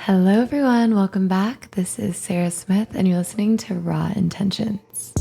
Hello, everyone. Welcome back. This is Sarah Smith, and you're listening to Raw Intentions.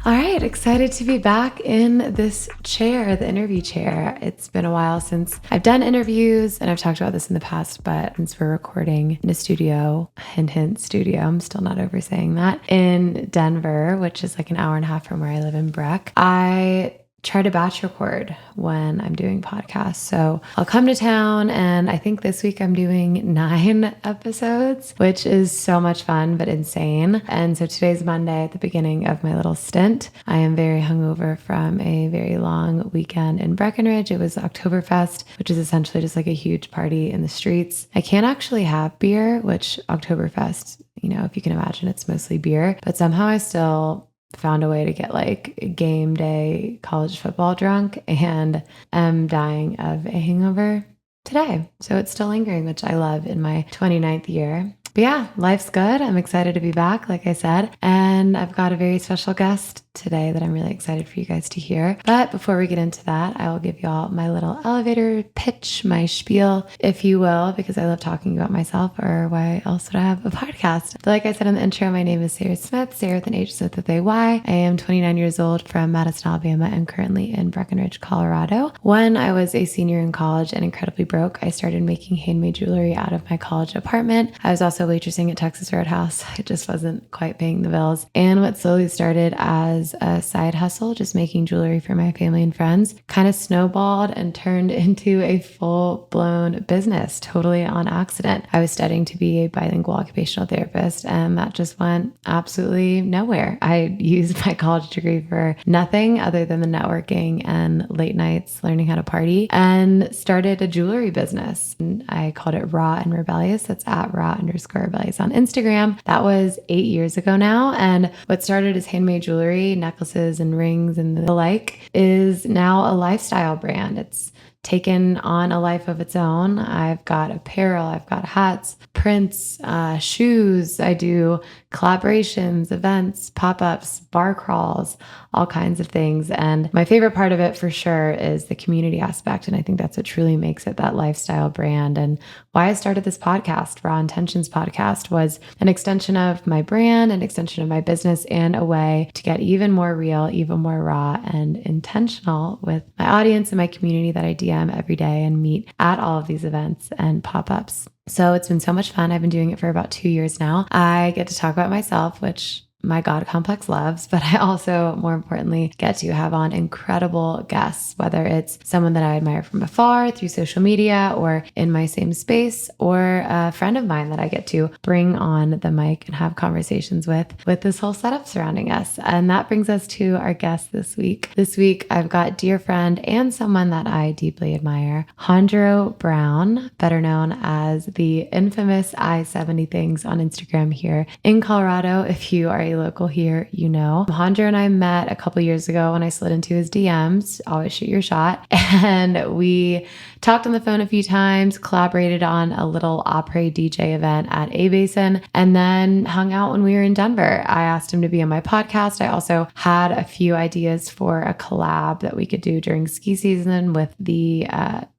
All right, excited to be back in this chair, the interview chair. It's been a while since I've done interviews, and I've talked about this in the past, but since we're recording in a studio, hint, studio, I'm still not over saying that, in Denver, which is like an hour and a half from where I live in Breck, I try to batch record when I'm doing podcasts. So I'll come to town, and I think this week I'm doing 9 episodes, which is so much fun, but insane. And so today's Monday at the beginning of my little stint. I am very hungover from a very long weekend in Breckenridge. It was Oktoberfest, which is essentially just like a huge party in the streets. I can't actually have beer, which Oktoberfest, if you can imagine, it's mostly beer, but somehow I still found a way to get like game day college football drunk and am dying of a hangover today. So it's still lingering, which I love in my 29th year. But yeah, life's good. I'm excited to be back, like I said. And I've got a very special guest today that I'm really excited for you guys to hear. But before we get into that, I will give y'all my little elevator pitch, my spiel, if you will, because I love talking about myself, or why else would I have a podcast? So like I said in the intro, my name is Sarah Smith, Sarah with an H, Smith with a Y. I am 29 years old from Madison, Alabama, and currently in Breckenridge, Colorado. When I was a senior in college and incredibly broke, I started making handmade jewelry out of my college apartment. I was also waitressing at Texas Roadhouse. It just wasn't quite paying the bills. And what slowly started as a side hustle, just making jewelry for my family and friends, kind of snowballed and turned into a full-blown business, totally on accident. I was studying to be a bilingual occupational therapist, and that just went absolutely nowhere. I used my college degree for nothing other than the networking and late nights learning how to party, and started a jewelry business. And I called it Raw and Rebellious. That's at raw_rebellious on Instagram. That was 8 years ago now. And what started as handmade jewelry, necklaces and rings and the like, is now a lifestyle brand. It's taken on a life of its own. I've got apparel, I've got hats, prints, shoes. I do collaborations, events, pop-ups, bar crawls, all kinds of things. And my favorite part of it for sure is the community aspect. And I think that's what truly makes it that lifestyle brand. And why I started this podcast, Raw Intentions Podcast, was an extension of my brand, an extension of my business, and a way to get even more real, even more raw and intentional with my audience and my community that I DM every day and meet at all of these events and pop-ups. So it's been so much fun. I've been doing it for about 2 years now. I get to talk about myself, which my God complex loves, but I also, more importantly, get to have on incredible guests, whether it's someone that I admire from afar through social media or in my same space, or a friend of mine that I get to bring on the mic and have conversations with this whole setup surrounding us. And that brings us to our guest this week. This week, I've got dear friend and someone that I deeply admire, Alejandro Brown, better known as the infamous I-70 Things on Instagram here in Colorado. If you are a local here, Alejandro and I met a couple years ago when I slid into his DMs. Always shoot your shot. And we talked on the phone a few times, collaborated on a little après DJ event at A Basin, and then hung out when we were in Denver. I asked him to be on my podcast. I also had a few ideas for a collab that we could do during ski season with the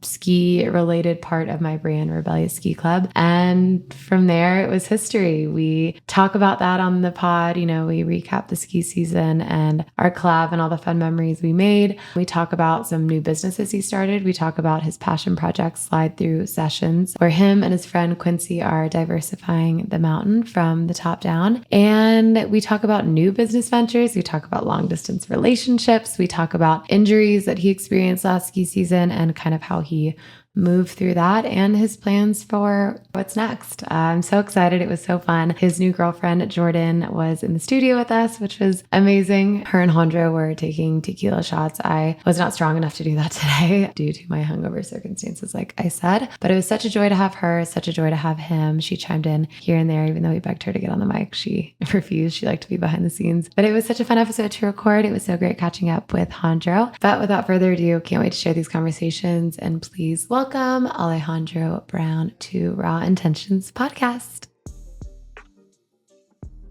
ski related part of my brand, Rebellious Ski Club. And from there, it was history. We talk about that on the pod. We recap the ski season and our collab and all the fun memories we made. We talk about some new businesses he started. We talk about his passion project, Slide Thru Sessions, where him and his friend Quincy are diversifying the mountain from the top down. And we talk about new business ventures. We talk about long distance relationships. We talk about injuries that he experienced last ski season and kind of how he move through that and his plans for what's next. I'm so excited. It was so fun. His new girlfriend, Jordan, was in the studio with us, which was amazing. Her and Alejandro were taking tequila shots. I was not strong enough to do that today due to my hungover circumstances, like I said, but it was such a joy to have her, such a joy to have him. She chimed in here and there, even though we begged her to get on the mic. She refused. She liked to be behind the scenes, but it was such a fun episode to record. It was so great catching up with Alejandro. But without further ado, can't wait to share these conversations, and please welcome Alejandro Brown to Raw Intentions Podcast.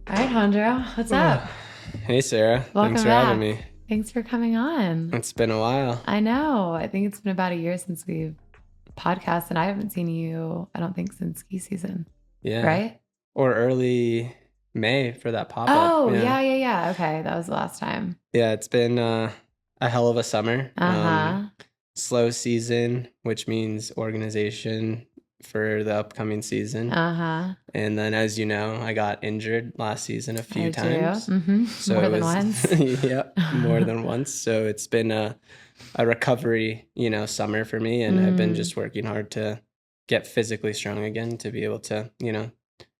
All right, Alejandro, what's up? Hey, Sarah. Welcome Thanks for back. having me. Thanks for coming on. It's been a while. I know. I think it's been about a year since we've podcast, and I haven't seen you, I don't think, since ski season. Yeah. Right? Or early May for that pop-up. Oh, yeah. Okay, that was the last time. Yeah, it's been a hell of a summer. Slow season, which means organization for the upcoming season. And then, as you know, I got injured last season a few times. So more than once. Yep, more than once. So it's been a recovery, summer for me, and I've been just working hard to get physically strong again to be able to,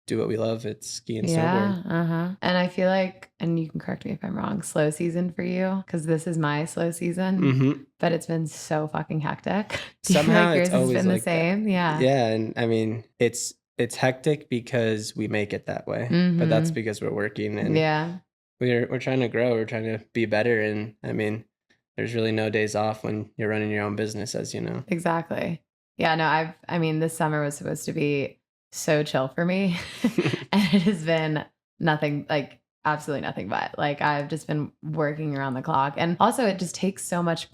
do what we love. It's ski and snowboard. And I feel like, and you can correct me if I'm wrong, slow season for you, because this is my slow season, but it's been so fucking hectic. Somehow yours it's always has been like the same. That. Yeah. Yeah, and I mean it's hectic because we make it that way, but that's because we're working and we're trying to grow. We're trying to be better, and I mean, there's really no days off when you're running your own business, as you know. Exactly. Yeah. No, I mean, this summer was supposed to be so chill for me, and it has been nothing, like absolutely nothing but. Like, I've just been working around the clock, and also it just takes so much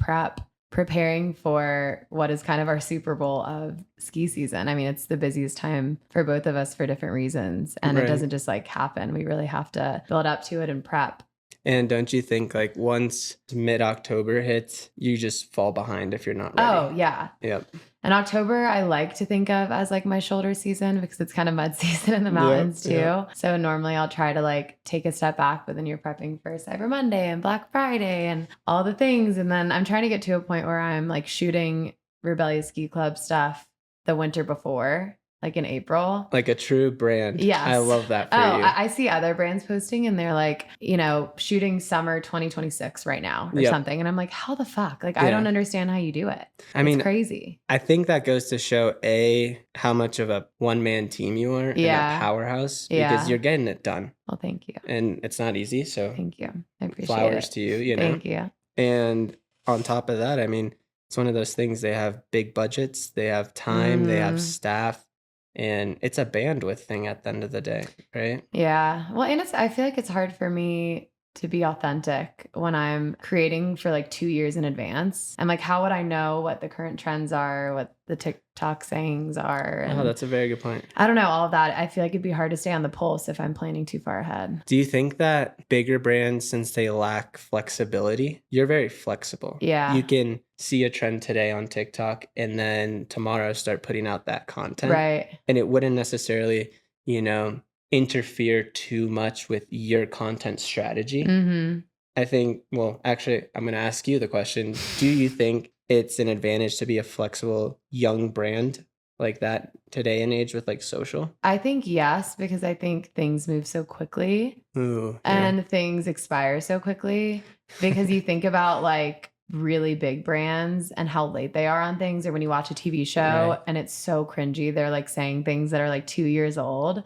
preparing for what is kind of our Super Bowl of ski season. I mean, it's the busiest time for both of us for different reasons, and it doesn't just like happen. We really have to build up to it and prep. And don't you think, like, once mid-October hits, you just fall behind if you're not ready? Oh, yeah. Yep. And October, I like to think of as like my shoulder season because it's kind of mud season in the mountains too. Yep. So normally I'll try to like take a step back, but then you're prepping for Cyber Monday and Black Friday and all the things. And then I'm trying to get to a point where I'm like shooting Rebellious Ski Club stuff the winter before, like in April. Like a true brand. Yes. I love that for you. I see other brands posting and they're like, shooting summer 2026 right now or something. And I'm like, how the fuck? Like, I don't understand how you do it. It's crazy. I think that goes to show, how much of a one-man team you are and a powerhouse because you're getting it done. Well, thank you. And it's not easy. So thank you. I appreciate flowers it. to you, Thank you. And on top of that, I mean, it's one of those things. They have big budgets, they have time, they have staff. And it's a bandwidth thing at the end of the day, right? Yeah. Well, and I feel like it's hard for me to be authentic when I'm creating for like 2 years in advance. I'm like, how would I know what the current trends are, what the TikTok sayings are? And that's a very good point. I don't know, all of that. I feel like it'd be hard to stay on the pulse if I'm planning too far ahead. Do you think that bigger brands, since they lack flexibility, you're very flexible? Yeah. You can see a trend today on TikTok and then tomorrow start putting out that content. Right. And it wouldn't necessarily, interfere too much with your content strategy. I think, well, actually, I'm going to ask you the question. Do you think it's an advantage to be a flexible young brand like that today and age with like social? I think yes, because I think things move so quickly and things expire so quickly because you think about like really big brands and how late they are on things, or when you watch a TV show and it's so cringy, they're like saying things that are like 2 years old.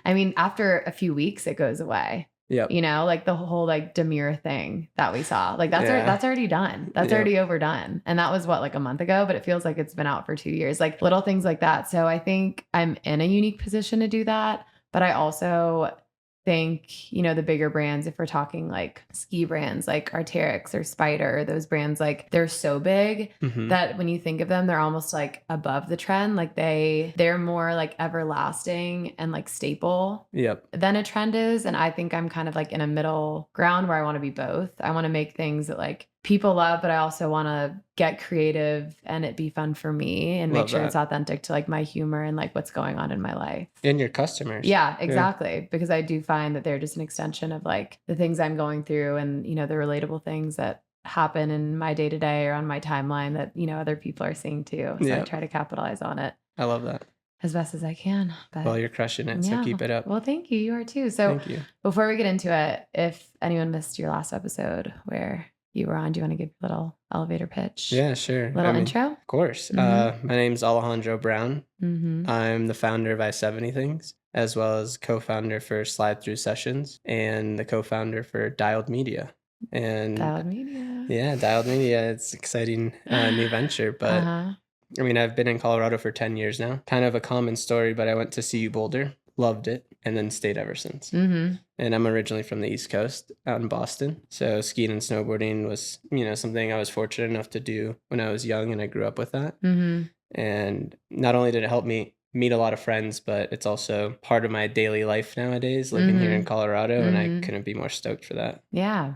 I mean, after a few weeks it goes away. Yep. Like the whole like demure thing that we saw, like that's already done. That's already overdone. And that was what, like a month ago, but it feels like it's been out for 2 years, like little things like that. So I think I'm in a unique position to do that. But I also think, the bigger brands, if we're talking like ski brands like Arc'teryx or Spider, those brands, like they're so big that when you think of them, they're almost like above the trend. Like they're more like everlasting and like staple than a trend is. And I think I'm kind of like in a middle ground where I want to be both. I want to make things that like people love, but I also want to get creative and it be fun for me and make sure it's authentic to like my humor and like what's going on in my life. And your customers. Yeah, exactly. Yeah. Because I do find that they're just an extension of like the things I'm going through and, the relatable things that happen in my day to day or on my timeline that, other people are seeing too. So I try to capitalize on it. I love that. As best as I can. But well, you're crushing it. So keep it up. Well, thank you. You are too. So thank you. Before we get into it, if anyone missed your last episode where you were on, do you want to give a little elevator pitch? Yeah, sure. Intro? Of course. My name's Alejandro Brown. I'm the founder of I-70 Things, as well as co-founder for Slide Thru Sessions and the co-founder for Dialed Media. And Dialed Media. Yeah, Dialed Media. It's an exciting new venture. But I mean, I've been in Colorado for 10 years now. Kind of a common story, but I went to CU Boulder loved it, and then stayed ever since. Mm-hmm. And I'm originally from the East Coast, out in Boston. So skiing and snowboarding was, something I was fortunate enough to do when I was young, and I grew up with that. Mm-hmm. And not only did it help me meet a lot of friends, but it's also part of my daily life nowadays, living here in Colorado, and I couldn't be more stoked for that. Yeah.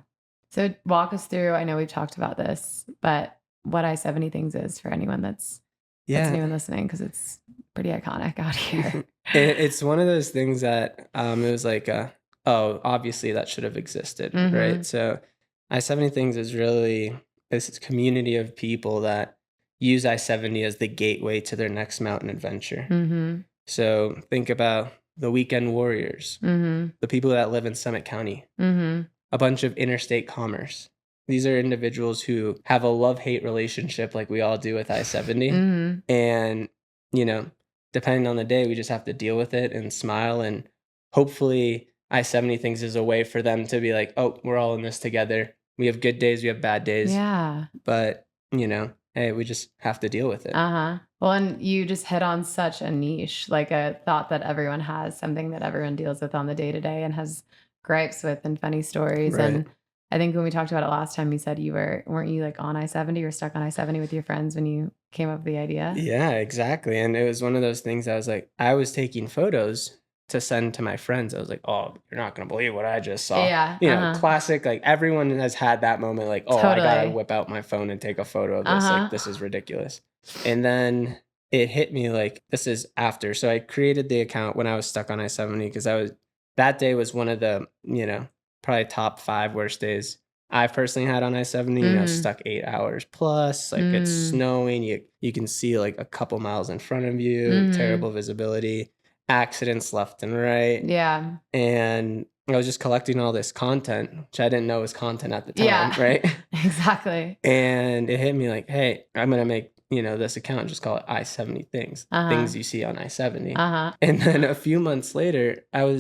So walk us through, I know we've talked about this, but what I-70 Things is for anyone that's new and listening, because it's pretty iconic out here. It's one of those things that it was like, obviously that should have existed, right? So I-70 Things is really this community of people that use I-70 as the gateway to their next mountain adventure. So think about the weekend warriors, the people that live in Summit County, a bunch of interstate commerce. These are individuals who have a love-hate relationship like we all do with I-70. And, depending on the day, we just have to deal with it and smile. And hopefully I-70 Things is a way for them to be like, oh, we're all in this together. We have good days, we have bad days. Yeah. But, hey, we just have to deal with it. Well, and you just hit on such a niche, like a thought that everyone has, something that everyone deals with on the day-to-day and has gripes with and funny stories. Right. And I think when we talked about it last time, you said weren't you like on I-70 or stuck on I-70 with your friends when you came up with the idea? Yeah, exactly. And it was one of those things I was taking photos to send to my friends. I was like, oh, you're not going to believe what I just saw. Yeah. Classic, like everyone has had that moment like, oh, totally. I got to whip out my phone and take a photo of this. Like, this is ridiculous. And then it hit me like, this is after. So I created the account when I was stuck on I-70 because that day was one of the, probably top 5 worst days I've personally had on I-70, stuck 8 hours plus, like it's snowing, you can see like a couple miles in front of you, terrible visibility, accidents left and right. Yeah. And I was just collecting all this content, which I didn't know was content at the time, right? Exactly. And it hit me like, hey, I'm going to make, this account, just call it I-70 Things, things you see on I-70. And then a few months later, I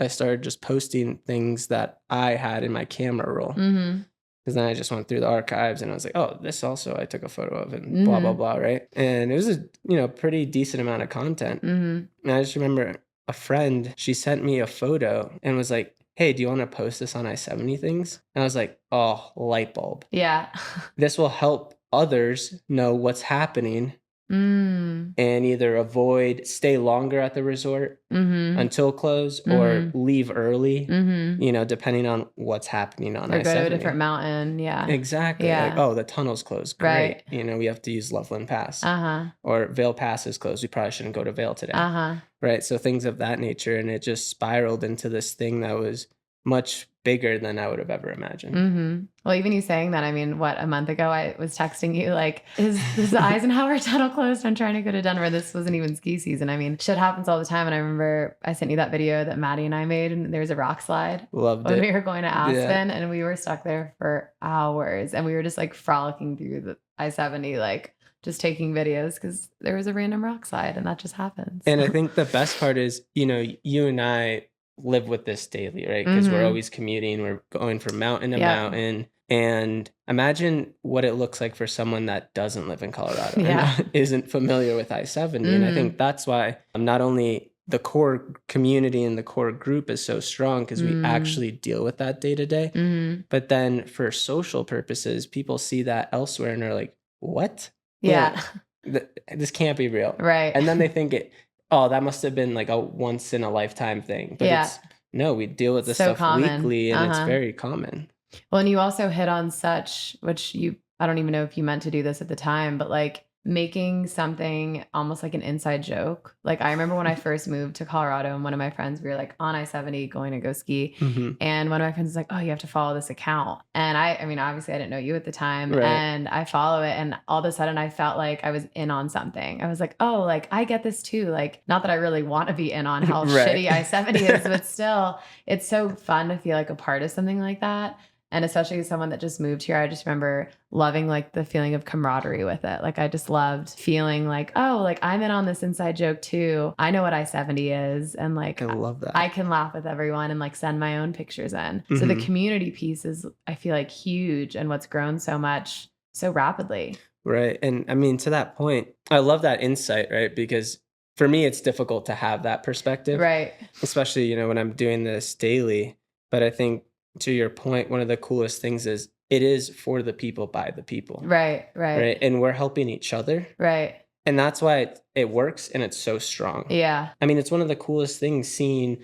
started just posting things that I had in my camera roll. Because then I just went through the archives and I was like, oh, this also I took a photo of and blah, blah, blah, right? And it was a, pretty decent amount of content. And I just remember a friend, she sent me a photo and was like, hey, do you want to post this on I-70 Things? And I was like, oh, light bulb. Yeah. This will help others know what's happening and either stay longer at the resort until close or leave early, depending on what's happening on I-70. Or go to a different mountain, yeah. Exactly. Yeah. Like, oh, the tunnel's closed. Great. Right. We have to use Loveland Pass. Or Vail Pass is closed. We probably shouldn't go to Vail today. Right. So things of that nature. And it just spiraled into this thing that was much bigger than I would have ever imagined. Well, even you saying that, I mean, a month ago, I was texting you like, is the Eisenhower Tunnel closed? I'm trying to go to Denver. This wasn't even ski season. I mean, shit happens all the time. And I remember I sent you that video that Maddie and I made, and there was a rock slide. Loved it. When we were going to Aspen, and we were stuck there for hours. And we were just like frolicking through the I-70, like just taking videos because there was a random rock slide, and that just happens. And I think the best part is, you and I live with this daily, right? Because we're always commuting, we're going from mountain to mountain. And imagine what it looks like for someone that doesn't live in Colorado and isn't familiar with I-70. And I think that's why not only the core community and the core group is so strong because we actually deal with that day to day. But then for social purposes, people see that elsewhere and they're like, what? Yeah. This can't be real. Right. And then they think that must have been like a once in a lifetime thing. But we deal with this stuff common. Weekly and it's very common. Well, and you also hit on I don't even know if you meant to do this at the time, but like making something almost like an inside joke. Like I remember when I first moved to Colorado and one of my friends, we were like on I-70 going to go ski. And one of my friends was like, oh, you have to follow this account. And I mean, obviously I didn't know you at the time and I follow it. And all of a sudden I felt like I was in on something. I was like, oh, like I get this too. Like, not that I really want to be in on how shitty I-70 is, but still it's so fun to feel like a part of something like that. And especially as someone that just moved here, I just remember loving like the feeling of camaraderie with it. Like I just loved feeling like, oh, like I'm in on this inside joke too. I know what I-70 is. And like, I love that. I can laugh with everyone and like send my own pictures in. So the community piece is, I feel like, huge and what's grown so much so rapidly. Right. And I mean, to that point, I love that insight, right? Because for me, it's difficult to have that perspective. Right. Especially, when I'm doing this daily. But I think to your point, one of the coolest things is it is for the people by the people. Right. Right. And we're helping each other. Right. And that's why it works and it's so strong. Yeah. I mean, it's one of the coolest things seeing,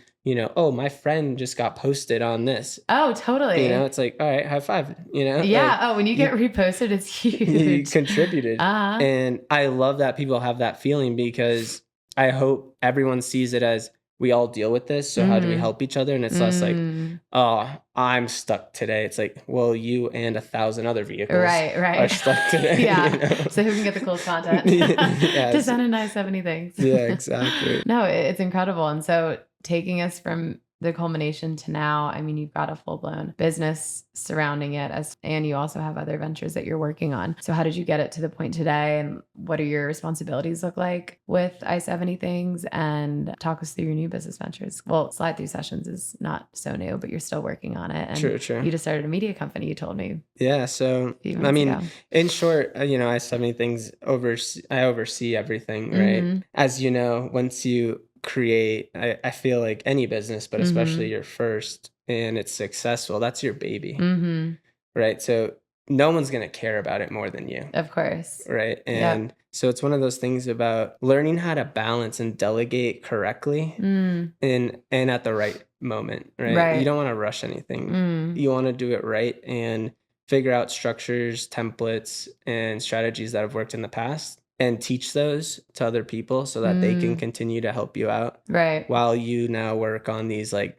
oh, my friend just got posted on this. Oh, totally. It's like, all right, high five, Yeah. Like, when you get reposted, it's huge. You contributed. And I love that people have that feeling, because I hope everyone sees it as we all deal with this. So how do we help each other? And it's less like, oh, I'm stuck today. It's like, well, you and 1,000 other vehicles are stuck today. Yeah. So who can get the coolest content? To send a nice 70 things. Yeah, exactly. No, it's incredible. And so taking us from the culmination to now, I mean, you've got a full-blown business surrounding it, and you also have other ventures that you're working on. So how did you get it to the point today, and what do your responsibilities look like with I-70 things? And talk us through your new business ventures. Well, Slide Thru Sessions is not so new, but you're still working on it. And True. You just started a media company, you told me. Yeah. So, I mean, in short, I-70 things, I oversee everything, right? As you know, once you create, I feel like any business, but especially your first, and it's successful, that's your baby. Right? So no one's going to care about it more than you. Of course. Right? And so it's one of those things about learning how to balance and delegate correctly and at the right moment, right? You don't want to rush anything. You want to do it right and figure out structures, templates, and strategies that have worked in the past, and teach those to other people so that they can continue to help you out. Right. While you now work on these like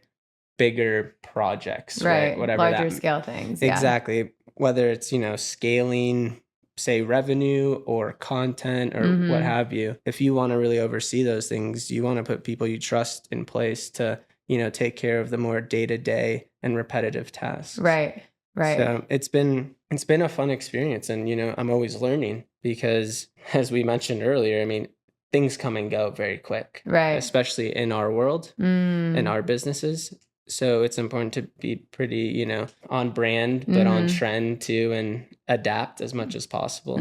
bigger projects, right? Whatever larger scale things. Exactly. Yeah. Whether it's, scaling, say, revenue or content or what have you. If you want to really oversee those things, you want to put people you trust in place to, take care of the more day-to-day and repetitive tasks. Right. So it's been a fun experience, and I'm always learning, because as we mentioned earlier, I mean, things come and go very quick, right? Especially in our world, in our businesses. So it's important to be pretty, on brand, but on trend too, and adapt as much as possible.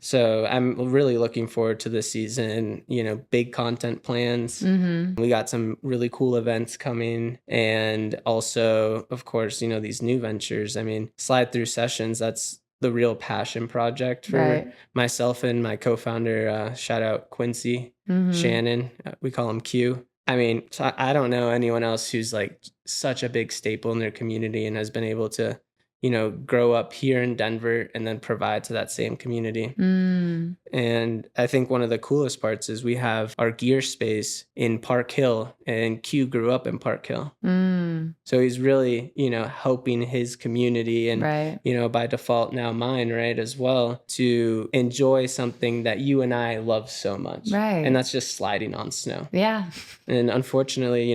So I'm really looking forward to this season, big content plans. We got some really cool events coming. And also, of course, these new ventures. I mean, Slide Thru Sessions, that's the real passion project for myself and my co-founder, shout out Quincy, Shannon, we call him Q. I mean, so I don't know anyone else who's like such a big staple in their community and has been able to, grow up here in Denver and then provide to that same community. And I think one of the coolest parts is we have our gear space in Park Hill, and Q grew up in Park Hill. So he's really, helping his community and, by default now mine, right, as well, to enjoy something that you and I love so much. Right. And that's just sliding on snow. Yeah. And unfortunately,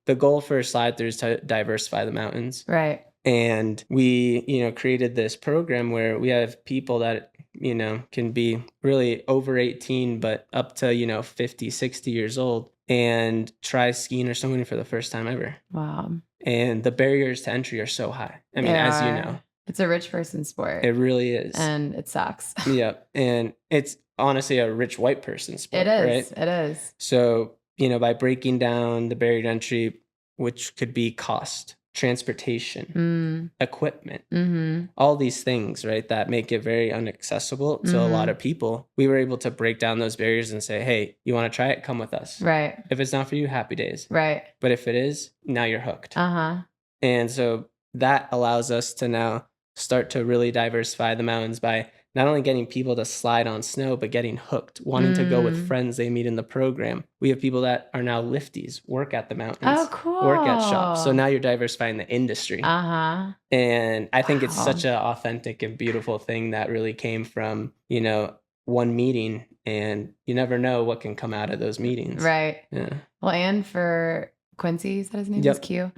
the goal for Slide Thru is to diversify the mountains. Right. And we, created this program where we have people that, can be really over 18, but up to, 50, 60 years old, and try skiing or snowboarding for the first time ever. Wow. And the barriers to entry are so high. I mean, as you know. It's a rich person sport. It really is. And it sucks. Yep. And it's honestly a rich white person sport. It is. Right? It is. So, by breaking down the barrier to entry, which could be cost, transportation, equipment, all these things, right, that make it very inaccessible to a lot of people. We were able to break down those barriers and say, hey, you want to try it? Come with us. Right. If it's not for you, happy days. Right. But if it is, now you're hooked. And so that allows us to now start to really diversify the mountains by not only getting people to slide on snow, but getting hooked, wanting to go with friends they meet in the program. We have people that are now lifties, work at the mountains, work at shops. So now you're diversifying the industry. And I think it's such an authentic and beautiful thing that really came from, one meeting, and you never know what can come out of those meetings. Right. Yeah. Well, and for Quincy, is that his name? Is Q?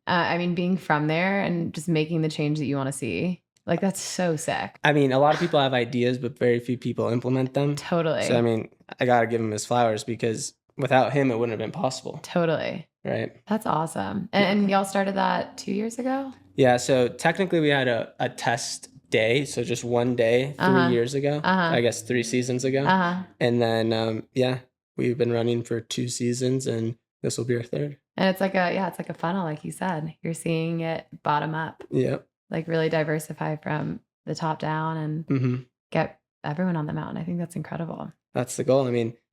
I mean, being from there and just making the change that you want to see. Like, that's so sick. I mean, a lot of people have ideas, but very few people implement them. Totally. So, I mean, I got to give him his flowers, because without him, it wouldn't have been possible. Totally. Right. That's awesome. And y'all started that 2 years ago? Yeah. So technically we had a test day. So just one day, 3 years ago, I guess 3 seasons ago. And then, we've been running for 2 seasons, and this will be our third. And it's like a funnel, like you said. You're seeing it bottom up. Yep. Like really diversify from the top down and get everyone on the mountain. I think that's incredible. That's the goal. I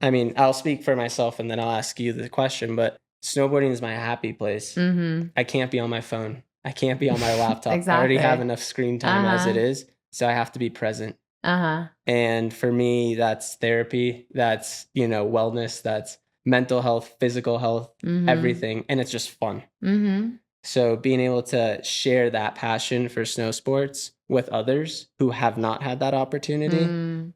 mean, I'll speak for myself and then I'll ask you the question, but snowboarding is my happy place. I can't be on my phone. I can't be on my laptop. Exactly. I already have enough screen time as it is, so I have to be present. And for me, that's therapy, that's, wellness, that's mental health, physical health, everything. And it's just fun. So being able to share that passion for snow sports with others who have not had that opportunity,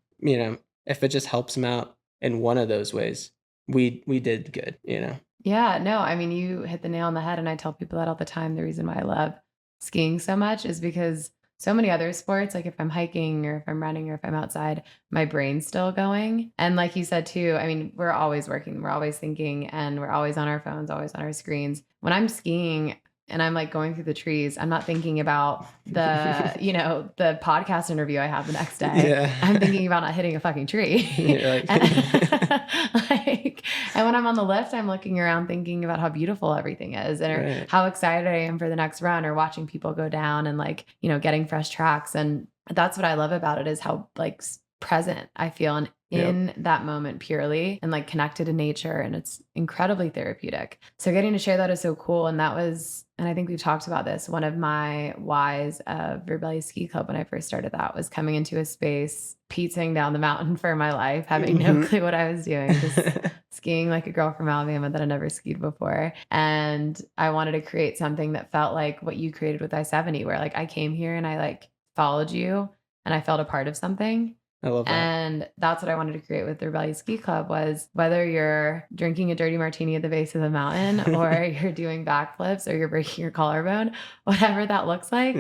if it just helps them out in one of those ways, we did good, Yeah, no, I mean, you hit the nail on the head. And I tell people that all the time. The reason why I love skiing so much is because so many other sports, like if I'm hiking or if I'm running or if I'm outside, my brain's still going. And like you said too, I mean, we're always working, we're always thinking, and we're always on our phones, always on our screens. When I'm skiing and I'm like going through the trees, I'm not thinking about the, the podcast interview I have the next day. Yeah. I'm thinking about not hitting a fucking tree. and when I'm on the lift, I'm looking around thinking about how beautiful everything is and how excited I am for the next run or watching people go down and getting fresh tracks. And that's what I love about it is how present I feel and in that moment purely and connected to nature. And it's incredibly therapeutic. So getting to share that is so cool. And that was, and I think we've talked about this, one of my whys of Rebellious Ski Club when I first started that was coming into a space, pizzing down the mountain for my life, having no clue what I was doing, just skiing like a girl from Alabama that had never skied before. And I wanted to create something that felt like what you created with I-70, where I came here and I followed you and I felt a part of something. I love that. And that's what I wanted to create with the Rebellious Ski Club was whether you're drinking a dirty martini at the base of the mountain or you're doing backflips or you're breaking your collarbone, whatever that looks like,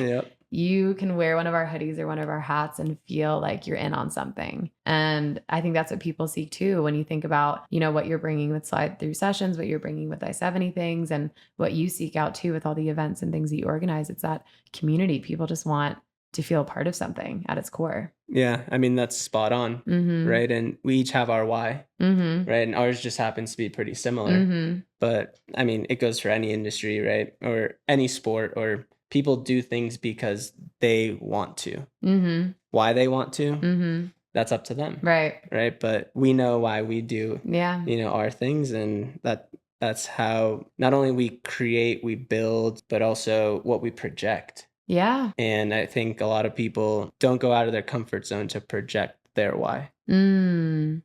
you can wear one of our hoodies or one of our hats and feel like you're in on something. And I think that's what people seek too. When you think about, what you're bringing with Slide Thru Sessions, what you're bringing with I-70 things and what you seek out too with all the events and things that you organize, it's that community. People just want to feel part of something at its core. Yeah. I mean, that's spot on. Right. And we each have our why. Right. And ours just happens to be pretty similar. But I mean, it goes for any industry, right? Or any sport, or people do things because they want to. Why they want to, that's up to them. Right. Right. But we know why we do, our things. And that's how not only we create, we build, but also what we project. Yeah. And I think a lot of people don't go out of their comfort zone to project their why. And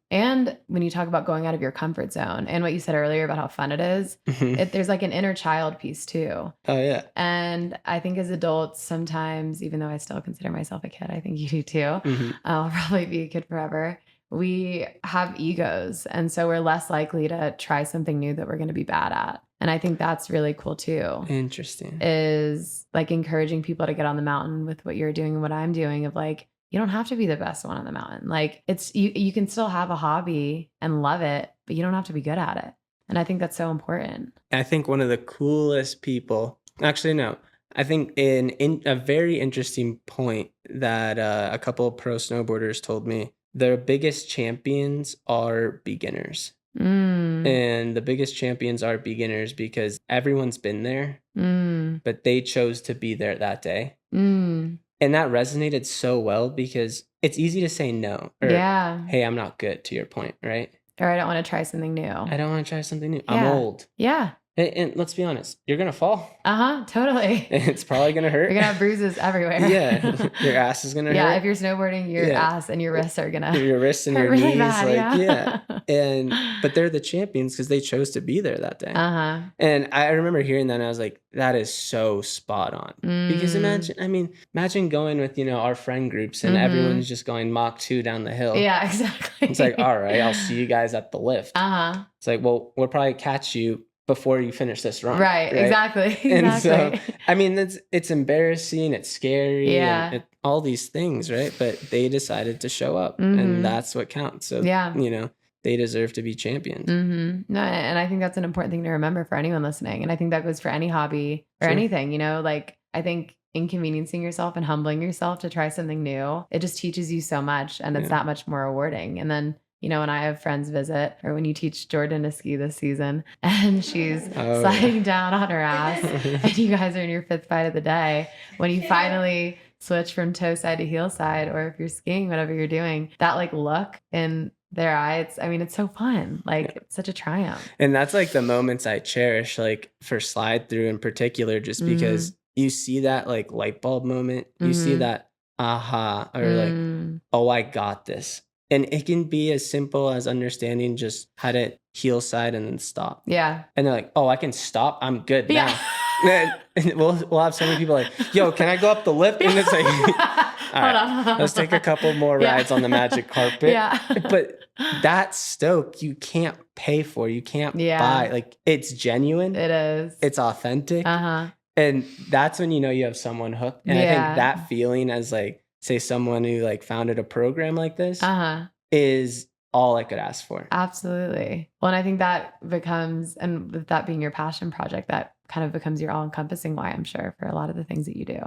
when you talk about going out of your comfort zone and what you said earlier about how fun it is, there's an inner child piece too. Oh, yeah. And I think as adults, sometimes, even though I still consider myself a kid, I think you do too. I'll probably be a kid forever. We have egos. And so we're less likely to try something new that we're going to be bad at. And I think that's really cool too. Interesting. Is encouraging people to get on the mountain with what you're doing and what I'm doing of you don't have to be the best one on the mountain. It's you can still have a hobby and love it, but you don't have to be good at it. And I think that's so important. I think one of the coolest people, actually, no, I think in a very interesting point that a couple of pro snowboarders told me, their biggest champions are beginners. And the biggest champions are beginners because everyone's been there, but they chose to be there that day. And that resonated so well because it's easy to say no. Or, hey, I'm not good, to your point, right? Or I don't want to try something new. I don't want to try something new. I'm old. Yeah. And let's be honest, you're going to fall. Totally. It's probably going to hurt. You're going to have bruises everywhere. Yeah. Your ass is going to hurt. Yeah. If you're snowboarding, your ass and your wrists are going to your wrists and your really knees. Bad, But they're the champions because they chose to be there that day. And I remember hearing that and I was like, that is so spot on. Because imagine going with, our friend groups and everyone's just going Mach 2 down the hill. Yeah, exactly. It's all right, I'll see you guys at the lift. It's well, we'll probably catch you before you finish this run. Right? Exactly. And so, it's embarrassing, it's scary, and all these things, right? But they decided to show up and that's what counts. So, they deserve to be champions. No, and I think that's an important thing to remember for anyone listening. And I think that goes for any hobby or anything, I think inconveniencing yourself and humbling yourself to try something new, it just teaches you so much and it's that much more rewarding. And then you know, when I have friends visit or when you teach Jordan to ski this season and she's sliding down on her ass and you guys are in your 5th fight of the day, when you finally switch from toe side to heel side, or if you're skiing, whatever you're doing, that like look in their eyes, I mean, it's so fun. Like it's such a triumph. And that's like the moments I cherish, like for Slide Thru in particular, just because you see that like light bulb moment, you see that aha, or like, oh, I got this. And it can be as simple as understanding just how to heel side and then stop. Yeah. And they're like, oh, I can stop. I'm good now. And we'll have so many people like, yo, can I go up the lip? And it's like, all right, let's take a couple more rides on the magic carpet. But that stoke you can't pay for. You can't buy. Like it's genuine. It is. It's authentic. And that's when you know you have someone hooked. And I think that feeling as like, say someone who like founded a program like this is all I could ask for. Absolutely. Well, and I think that becomes, and with that being your passion project, that kind of becomes your all-encompassing why, I'm sure, for a lot of the things that you do.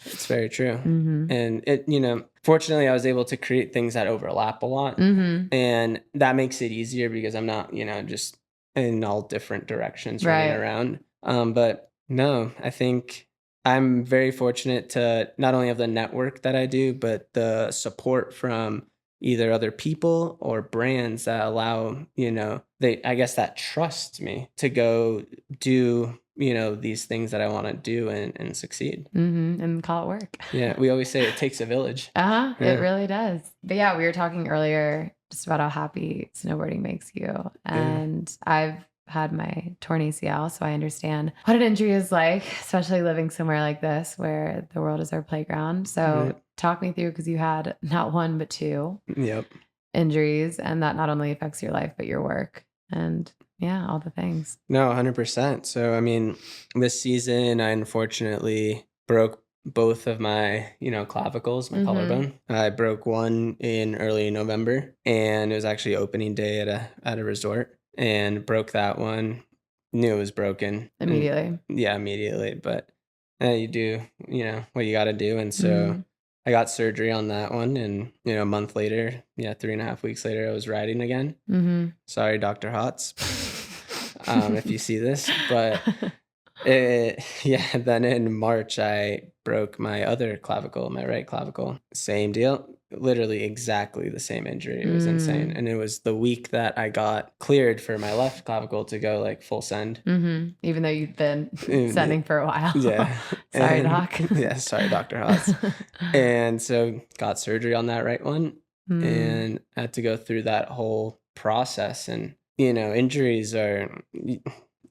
It's very true. And it, you know, fortunately I was able to create things that overlap a lot. And that makes it easier because I'm not, you know, just in all different directions running around. But no, I think I'm very fortunate to not only have the network that I do, but the support from either other people or brands that allow, you know, I guess that trust me to go do, you know, these things that I want to do and succeed. And call it work. Yeah. We always say it takes a village. It really does. But yeah, we were talking earlier just about how happy snowboarding makes you. And I've had my torn ACL, so I understand what an injury is like, especially living somewhere like this where the world is our playground. So talk me through, because you had not one but 2 injuries, and that not only affects your life but your work and all the things. No, 100%. So I mean, this season I unfortunately broke both of my, you know, clavicles, my collarbone. I broke one in early November, and it was actually opening day at a resort. And broke that one. Knew it was broken immediately. Immediately. But you do, you know, what you got to do. And so I got surgery on that one. And, you know, a month later, 3.5 weeks later, I was riding again. Sorry, Dr. Hotz, if you see this. But then in March, I broke my other clavicle, my right clavicle. Same deal. Literally exactly the same injury. It was insane. And it was the week that I got cleared for my left clavicle to go like full send. Even though you've been sending for a while. Sorry, Doc. Sorry, Dr. Hotz. And so got surgery on that right one and had to go through that whole process. And, you know, injuries are,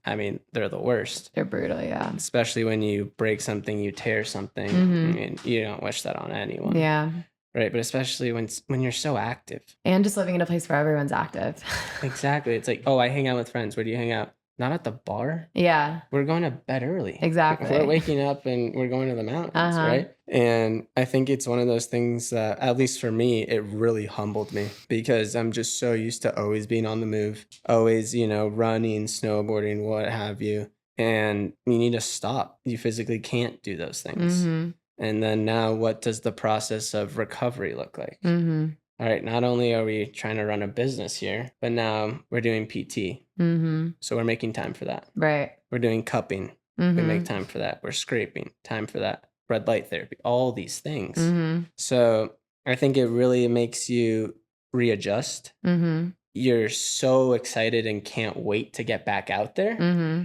I mean, they're the worst. They're brutal, yeah. Especially when you break something, you tear something. I mean, you don't wish that on anyone. Yeah. Right, but especially when you're so active. And just living in a place where everyone's active. Exactly. It's like, oh, I hang out with friends. Where do you hang out? Not at the bar. Yeah. We're going to bed early. Exactly. We're waking up and we're going to the mountains, right? And I think it's one of those things that, at least for me, it really humbled me because I'm just so used to always being on the move, always, you know, running, snowboarding, what have you. And you need to stop. You physically can't do those things. And then now, what does the process of recovery look like? All right, not only are we trying to run a business here, but now we're doing PT. So we're making time for that. Right. We're doing cupping. We make time for that. We're scraping, time for that. Red light therapy, all these things. So I think it really makes you readjust. You're so excited and can't wait to get back out there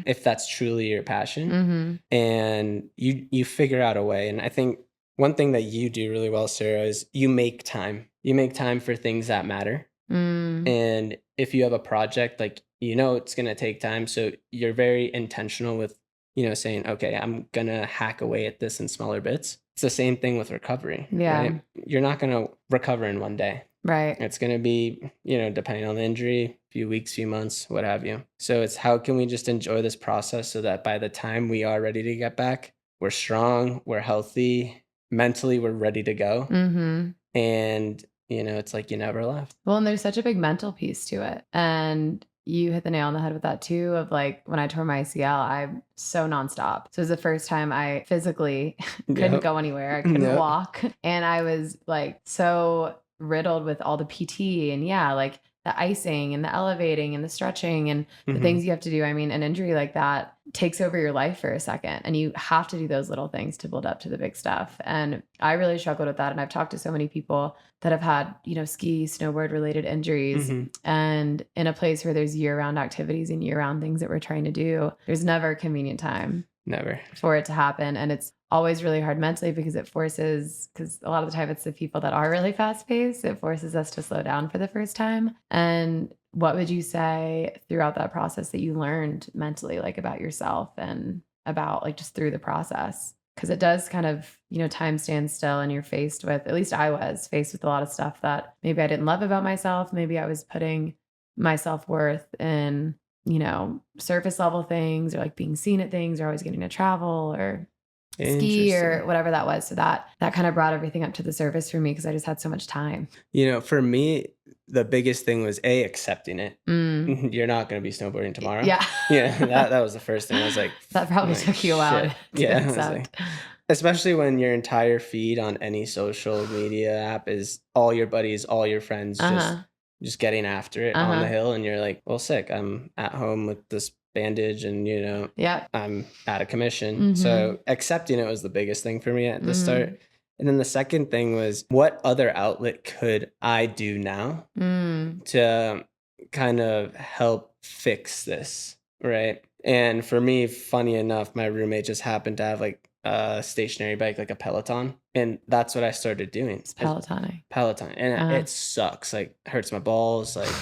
if that's truly your passion. And you figure out a way. And I think one thing that you do really well, Sarah, is you make time. You make time for things that matter. And if you have a project, like, you know, it's going to take time. So you're very intentional with, you know, saying, okay, I'm going to hack away at this in smaller bits. It's the same thing with recovery. Yeah. Right? You're not going to recover in one day. Right. It's going to be, you know, depending on the injury, few weeks, few months, what have you. So it's how can we just enjoy this process so that by the time we are ready to get back, we're strong, we're healthy, mentally we're ready to go. And, you know, it's like you never left. Well, and there's such a big mental piece to it. And you hit the nail on the head with that too, of like when I tore my ACL, I'm so nonstop. So it was the first time I physically couldn't go anywhere. I couldn't walk. And I was like so riddled with all the PT and like the icing and the elevating and the stretching and the things you have to do. I mean, an injury like that takes over your life for a second, and you have to do those little things to build up to the big stuff. And I really struggled with that. And I've talked to so many people that have had, ski, snowboard related injuries, and in a place where there's year-round activities and year-round things that we're trying to do, there's never a convenient time for it to happen. And it's always really hard mentally because because a lot of the time it's the people that are really fast paced. It forces us to slow down for the first time. And what would you say throughout that process that you learned mentally, like about yourself and about like just through the process? Because it does kind of, time stands still and you're faced with, at least I was faced with a lot of stuff that maybe I didn't love about myself. Maybe I was putting my self-worth in, surface level things, or like being seen at things, or always getting to travel or ski or whatever that was. So that kind of brought everything up to the surface for me because I just had so much time. For me, the biggest thing was accepting it. You're not going to be snowboarding tomorrow. Yeah. Yeah. That was the first thing. I was like, that probably took you a while to accept. Especially when your entire feed on any social media app is all your buddies, all your friends, just getting after it on the hill. And you're like, well, sick. I'm at home with this bandage and, I'm out of commission. So accepting it was the biggest thing for me at the start. And then the second thing was, what other outlet could I do now to kind of help fix this, right? And for me, funny enough, my roommate just happened to have like a stationary bike, like a Peloton. And that's what I started doing. It's Pelotoning. Peloton. And it sucks. Like, hurts my balls. Like,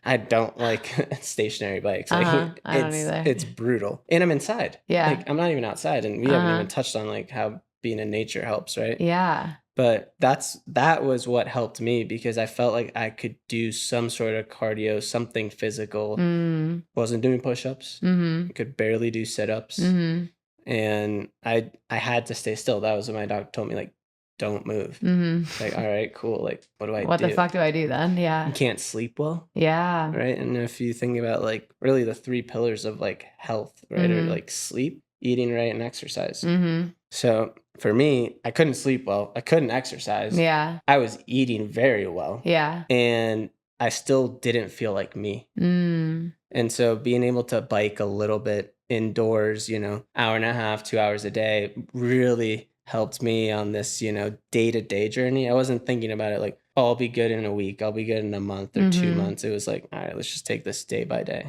I don't like stationary bikes. Like, I don't either. It's brutal. And I'm inside. Yeah. Like, I'm not even outside. And we haven't even touched on like how being in nature helps, right? Yeah. But that was what helped me because I felt like I could do some sort of cardio, something physical. Wasn't doing push-ups. Could barely do sit-ups. And I had to stay still. That was what my doctor told me, like, don't move. Like, all right, cool. Like, what do I do? What the fuck do I do then? Yeah. You can't sleep well. Yeah. Right. And if you think about like really the 3 pillars of like health, right, are like sleep, eating right, and exercise. So for me, I couldn't sleep well. I couldn't exercise. Yeah. I was eating very well. Yeah. And I still didn't feel like me. And so being able to bike a little bit indoors, hour and a half, 2 hours a day really helped me on this, day-to-day journey. I wasn't thinking about it like, oh, I'll be good in a week. I'll be good in a month or 2 months. It was like, all right, let's just take this day by day.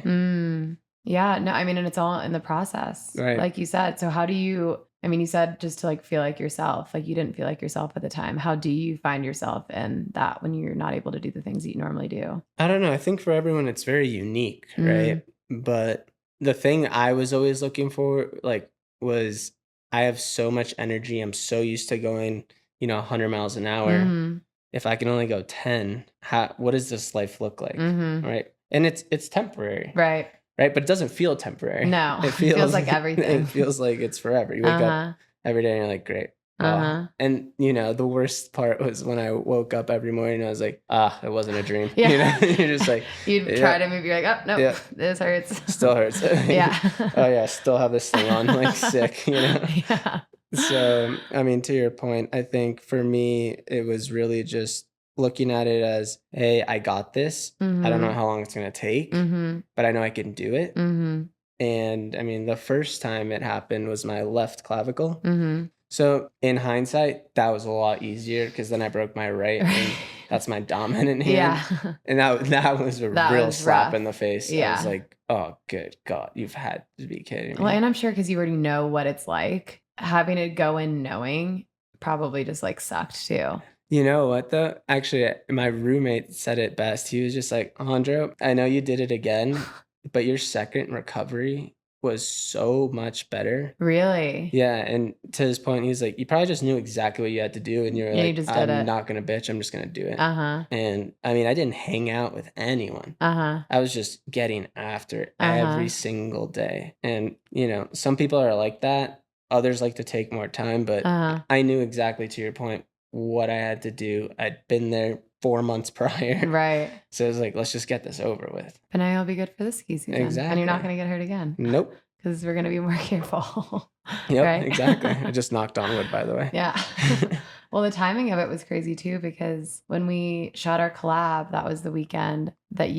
Yeah. No, I mean, and it's all in the process, right? Like you said. So how do you, you said just to like feel like yourself, like you didn't feel like yourself at the time. How do you find yourself in that when you're not able to do the things that you normally do? I don't know. I think for everyone, it's very unique, right? But the thing I was always looking for, like, was I have so much energy. I'm so used to going, 100 miles an hour. If I can only go 10, what does this life look like? Right. And it's temporary. Right. Right. But it doesn't feel temporary. No, it feels like everything. It feels like it's forever. You wake up every day and you're like, great. And the worst part was when I woke up every morning, I was like, it wasn't a dream. Yeah. You're just like, you'd try to move. You're like, oh, no, this hurts. Still hurts. Yeah. Oh yeah. Still have this thing on, like sick, Yeah. So, to your point, I think for me, it was really just looking at it as, hey, I got this. I don't know how long it's going to take, but I know I can do it. And the first time it happened was my left clavicle. So in hindsight, that was a lot easier because then I broke my right and that's my dominant hand. Yeah. And that was a real slap rough in the face. Yeah. I was like, oh, good God, you've had to be kidding me. Well, and I'm sure because you already know what it's like, having to go in knowing probably just like sucked too. You know what though? Actually, my roommate said it best. He was just like, Alejandro, I know you did it again, but your second recovery was so much better. Really? Yeah. And to his point, he's like, you probably just knew exactly what you had to do. And you're like, I'm not going to bitch. I'm just going to do it. And I didn't hang out with anyone. I was just getting after it every single day. And, some people are like that. Others like to take more time. But I knew exactly, to your point, what I had to do. I'd been there 4 months prior. Right. So it was like, let's just get this over with. But now you'll be good for the ski season. Exactly. And you're not going to get hurt again. Nope. Because we're going to be more careful. Yep, right? Exactly. I just knocked on wood, by the way. Yeah. Well, the timing of it was crazy too, because when we shot our collab, that was the weekend that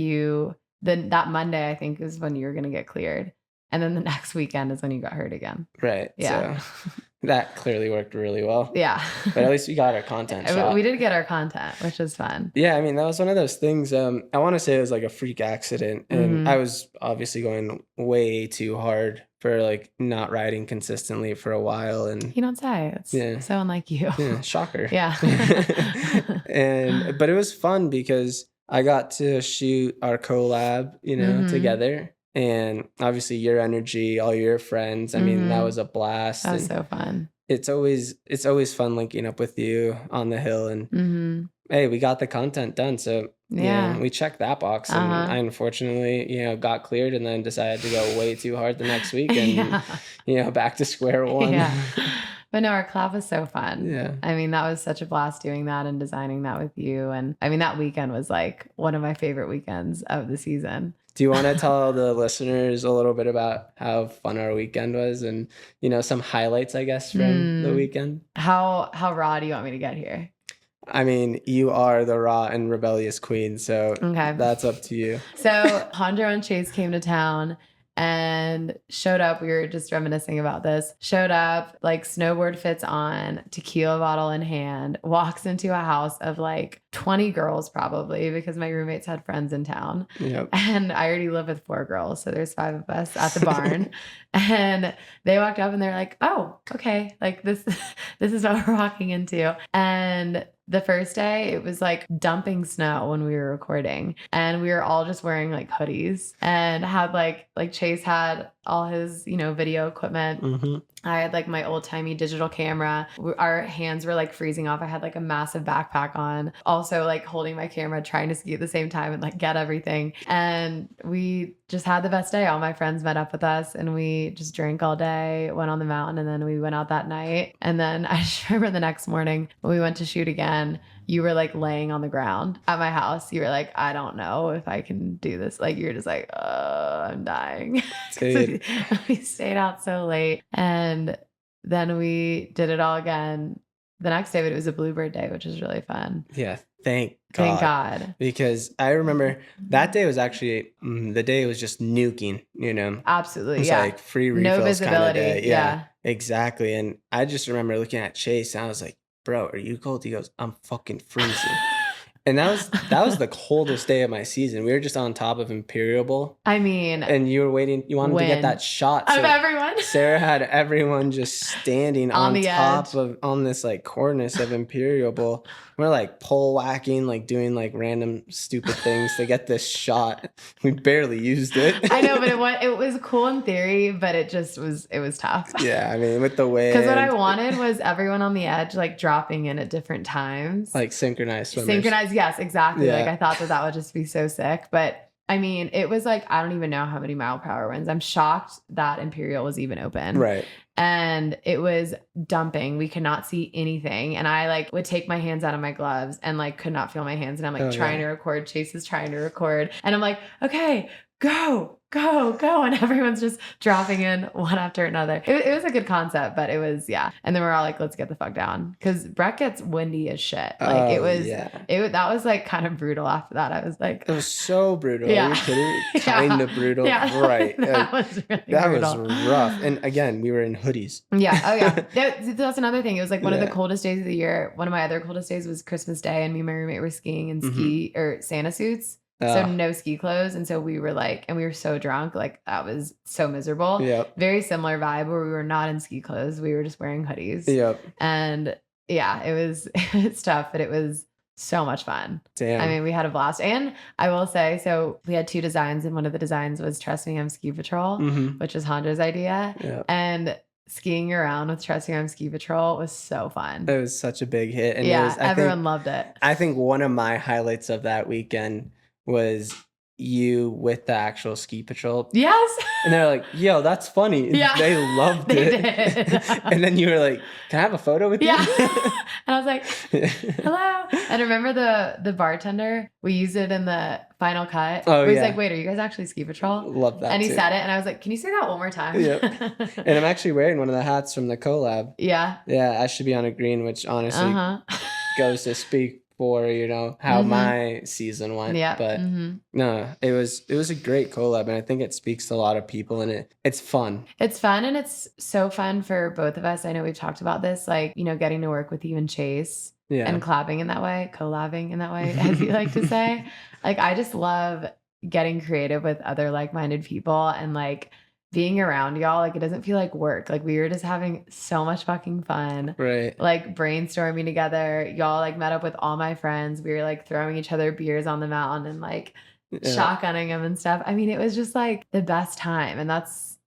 that Monday, I think, is when you were going to get cleared. And then the next weekend is when you got hurt again. Right. Yeah. So that clearly worked really well. Yeah. But at least we got our content shot. We did get our content, which was fun. Yeah, I mean, that was one of those things. I want to say it was like a freak accident. And I was obviously going way too hard for like not riding consistently for a while. And you don't say. It's so unlike you. Yeah, shocker. Yeah. But it was fun because I got to shoot our collab, together. And obviously your energy, all your friends. I mean, that was a blast. That was so fun. It's always fun linking up with you on the hill. And hey, we got the content done. So we checked that box. And I unfortunately, got cleared and then decided to go way too hard the next week and, back to square one. Yeah. But no, our collab was so fun. Yeah. I mean, that was such a blast doing that and designing that with you. And I mean, that weekend was like one of my favorite weekends of the season. Do you want to tell the listeners a little bit about how fun our weekend was and, some highlights, I guess, from the weekend? How raw do you want me to get here? I mean, you are the raw and rebellious queen, so that's up to you. So Alejandro and Chase came to town and showed up. We were just reminiscing about this. Showed up, like snowboard fits on, tequila bottle in hand, walks into a house of like 20 girls probably, because my roommates had friends in town. Yep. And I already live with 4 girls, so there's 5 of us at the barn. And they walked up and they're like, oh, okay, like this is what we're walking into. And the first day, it was like dumping snow when we were recording, and we were all just wearing like hoodies and had like Chase had all his, video equipment. I had like my old timey digital camera. Our hands were like freezing off. I had like a massive backpack on, also like holding my camera, trying to ski at the same time and like get everything. And we just had the best day. All my friends met up with us and we just drank all day, went on the mountain, and then we went out that night. And then I just remember the next morning when we went to shoot again, you were like laying on the ground at my house. You were like, I don't know if I can do this. Like, you're just like, I'm dying. We stayed out so late. And then we did it all again the next day, but it was a bluebird day, which was really fun. Yeah. Thank God. Because I remember that day was actually the day it was just nuking, Absolutely. It was like free refills. No visibility. Kind of day. Yeah, exactly. And I just remember looking at Chase and I was like, bro, are you cold? He goes, I'm fucking freezing. And that was the coldest day of my season. We were just on top of Imperial Bowl. I mean, and you were waiting. You wanted to get that shot of everyone. Sarah had everyone just standing on top of this like cornice of Imperial Bowl. We're like pole whacking, like doing like random stupid things to get this shot. We barely used it. I know, but it was cool in theory, but it was tough. Yeah, I mean, with the wind. Because what I wanted was everyone on the edge, like dropping in at different times. Like synchronized swimmers. Yes, exactly. Yeah. Like I thought that would just be so sick. But I mean, it was like, I don't even know how many mile-per-hour winds. I'm shocked that Imperial was even open. Right. And it was dumping. We could not see anything. And I like would take my hands out of my gloves and like could not feel my hands. And I'm like trying to record. Chase is trying to record. And I'm like, okay, go. And everyone's just dropping in one after another. It was a good concept, but it was, And then we're all like, let's get the fuck down. Because Brett gets windy as shit. Like that was like kind of brutal after that. I was like, it was so brutal. Yeah. Are you kidding? Kind of brutal. Yeah. Right. That was really that brutal. was rough. And again, we were in hoodies. Yeah. Oh yeah. That's another thing. It was like one of the coldest days of the year. One of my other coldest days was Christmas Day, and me and my roommate were skiing in Santa suits. So no ski clothes. And so we were like, and we were so drunk, like that was so miserable. Yep. Very similar vibe where we were not in ski clothes. We were just wearing hoodies. Yep. And it's tough, but it was so much fun. Damn. I mean, we had a blast. And I will say, so we had 2 designs, and one of the designs was Trust Me, I'm Ski Patrol, which was Hondra's idea. Yep. And skiing around with Trust Me, I'm Ski Patrol was so fun. It was such a big hit. And everyone loved it. I think one of my highlights of that weekend was you with the actual ski patrol. Yes. And they're like, yo, that's funny. Yeah. They loved They it. did. And then you were like, can I have a photo with Yeah. you? And I was like, hello. And remember the bartender? We used it in the final cut. Oh, where he's yeah. like, wait, are you guys actually ski patrol? Love that And he too. said it, and I was like, can you say that one more time? Yep. And I'm actually wearing one of the hats from the collab. Yeah. Yeah, I should be on a green, which honestly goes to speak for, you know, how my season went. Yeah. But no, it was a great collab, and I think it speaks to a lot of people, and it's fun. It's fun, and it's so fun for both of us. I know we've talked about this, like, you know, getting to work with you and Chase. Yeah. And collabing in that way, as you like to say. Like, I just love getting creative with other like-minded people and like being around y'all. Like, it doesn't feel like work. Like, we were just having so much fucking fun. Right. Like, brainstorming together. Y'all like met up with all my friends. We were like throwing each other beers on the mountain and like shotgunning them and stuff. I mean, it was just like the best time. And that's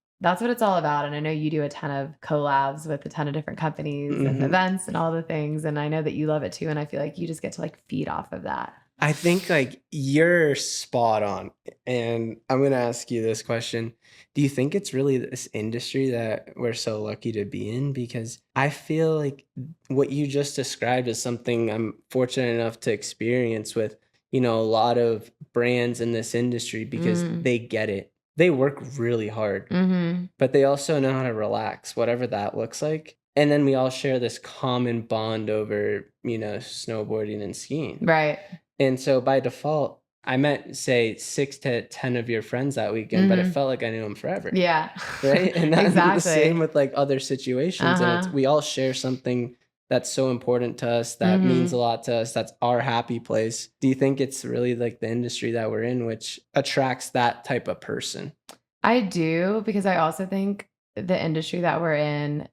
what it's all about. And I know you do a ton of collabs with a ton of different companies and events and all the things. And I know that you love it too. And I feel like you just get to like feed off of that. I think like you're spot on. And I'm going to ask you this question. Do you think it's really this industry that we're so lucky to be in? Because I feel like what you just described is something I'm fortunate enough to experience with, you know, a lot of brands in this industry, because they get it. They work really hard, but they also know how to relax, whatever that looks like. And then we all share this common bond over, you know, snowboarding and skiing. Right. And so by default, I met, say, 6 to 10 of your friends that weekend, but it felt like I knew them forever. Yeah. Right? And that's exactly. the same with like other situations. And we all share something that's so important to us, that means a lot to us, that's our happy place. Do you think it's really like the industry that we're in which attracts that type of person? I do, because I also think the industry that we're in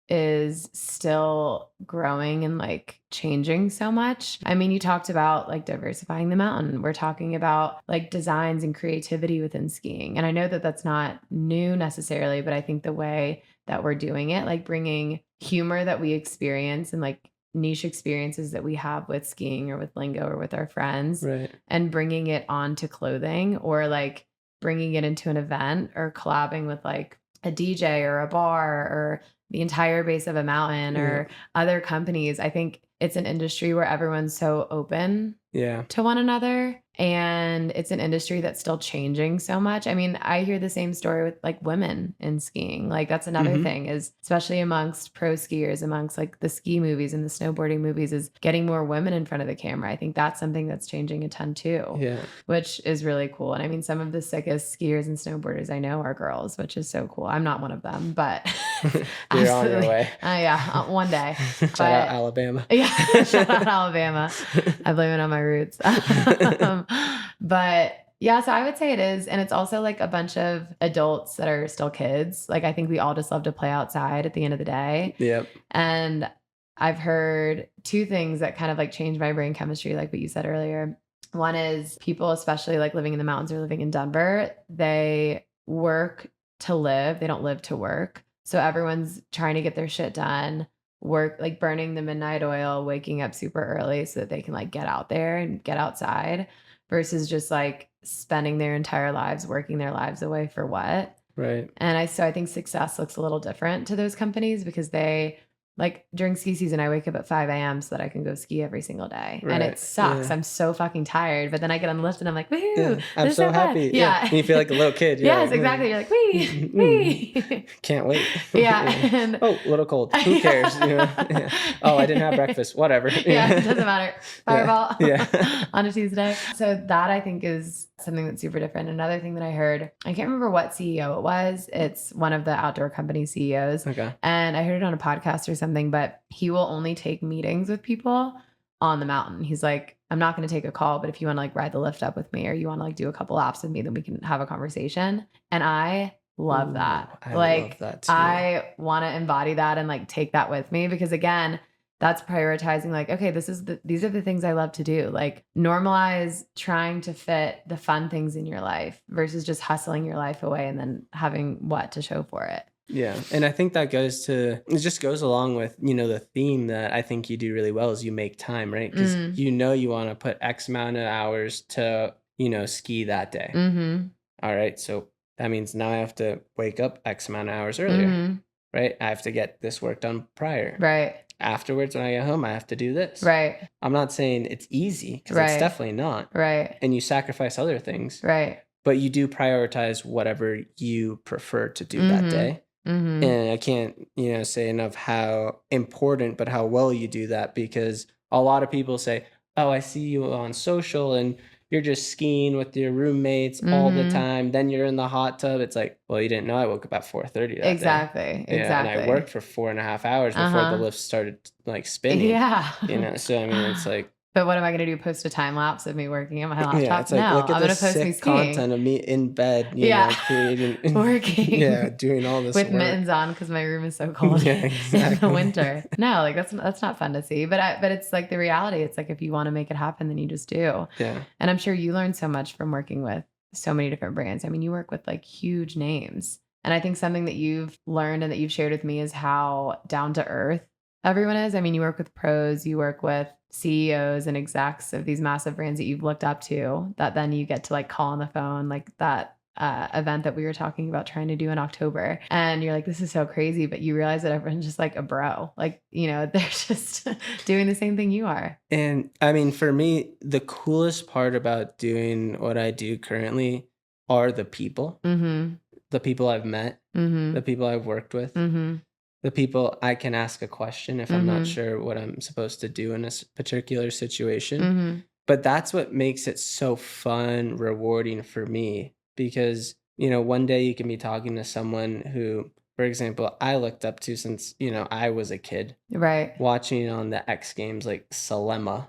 is still growing and like changing so much. I mean, you talked about like diversifying the mountain. We're talking about like designs and creativity within skiing. And I know that that's not new necessarily, but I think the way that we're doing it, like bringing humor that we experience and like niche experiences that we have with skiing or with lingo or with our friends, right, and bringing it onto clothing, or like bringing it into an event, or collabing with like a DJ or a bar or the entire base of a mountain or other companies. I think it's an industry where everyone's so open to one another. And it's an industry that's still changing so much. I mean, I hear the same story with like women in skiing. Like that's another thing, is especially amongst pro skiers, amongst like the ski movies and the snowboarding movies, is getting more women in front of the camera. I think that's something that's changing a ton too, which is really cool. And I mean, some of the sickest skiers and snowboarders I know are girls, which is so cool. I'm not one of them, but you're on your way. One day. Shout out Alabama. Yeah, shout out Alabama. I blame it on my roots. But yeah, so I would say it is. And it's also like a bunch of adults that are still kids. Like, I think we all just love to play outside at the end of the day. Yep. And I've heard 2 things that kind of like change my brain chemistry, like what you said earlier. One is people, especially like living in the mountains or living in Denver, they work to live. They don't live to work. So everyone's trying to get their shit done, work, like burning the midnight oil, waking up super early so that they can like get out there and get outside, versus just like spending their entire lives working their lives away for what? Right. And I think success looks a little different to those companies, because they, like during ski season, I wake up at 5 a.m. so that I can go ski every single day. Right. And it sucks. Yeah. I'm so fucking tired. But then I get on the lift and I'm like, woohoo. I'm so happy. Yeah. And you feel like a little kid. Yes, like, exactly. You're like, wee. Can't wait. Yeah. And, oh, a little cold. Who cares? You know? Oh, I didn't have breakfast. Whatever. Yeah, it doesn't matter. Fireball. Yeah. On a Tuesday. So that I think is something that's super different. Another thing that I heard, I can't remember what CEO it was. It's one of the outdoor company CEOs. Okay. And I heard it on a podcast or something, but he will only take meetings with people on the mountain. He's like, I'm not going to take a call, but if you want to like ride the lift up with me, or you want to like do a couple laps with me, then we can have a conversation. And I love that. I like, love that too. I want to embody that and like take that with me, because again, that's prioritizing like, okay, these are the things I love to do. Like, normalize trying to fit the fun things in your life versus just hustling your life away and then having what to show for it. Yeah. And I think that it just goes along with, you know, the theme that I think you do really well is you make time, right? Because you know you want to put X amount of hours to ski that day. Mm-hmm. All right. So that means now I have to wake up X amount of hours earlier, Mm-hmm. right? I have to get this work done prior. Right. Afterwards, when I get home, I have to do this. Right. I'm not saying it's easy, because Right. it's definitely not. Right. And you sacrifice other things. Right. But you do prioritize whatever you prefer to do Mm-hmm. that day. Mm-hmm. And I can't, say enough how important, but how well you do that, because a lot of people say, oh, I see you on social and you're just skiing with your roommates all the Mm-hmm. time. Then you're in the hot tub. It's like, well, you didn't know I woke up at 4:30 that day. Exactly. Yeah, and I worked for 4.5 hours before the lift started like spinning. Yeah. So I mean, it's like, but what am I going to do? Post a time lapse of me working at my laptop? yeah, it's like, no, look at I'm the going to post me sick skiing. content of me in bed, creating, working, yeah, doing all this with work. Mittens on because my room is so cold Yeah, exactly. in the winter. No, like that's not fun to see. But it's like the reality. It's like if you want to make it happen, then you just do. Yeah. And I'm sure you learned so much from working with so many different brands. I mean, you work with like huge names. And I think something that you've learned and that you've shared with me is how down to earth everyone is. I mean, you work with pros, you work with CEOs and execs of these massive brands that you've looked up to, that then you get to like call on the phone, like that event that we were talking about trying to do in October. And you're like, this is so crazy. But you realize that everyone's just like a bro. Like, they're just doing the same thing you are. And I mean, for me, the coolest part about doing what I do currently are the people. Mm-hmm. The people I've met, Mm-hmm. the people I've worked with, Mm-hmm. the people I can ask a question if I'm not sure what I'm supposed to do in a particular situation. Mm-hmm. But that's what makes it so fun, rewarding for me, because, one day you can be talking to someone who, for example, I looked up to since, I was a kid. Right. Watching on the X Games, like Salema,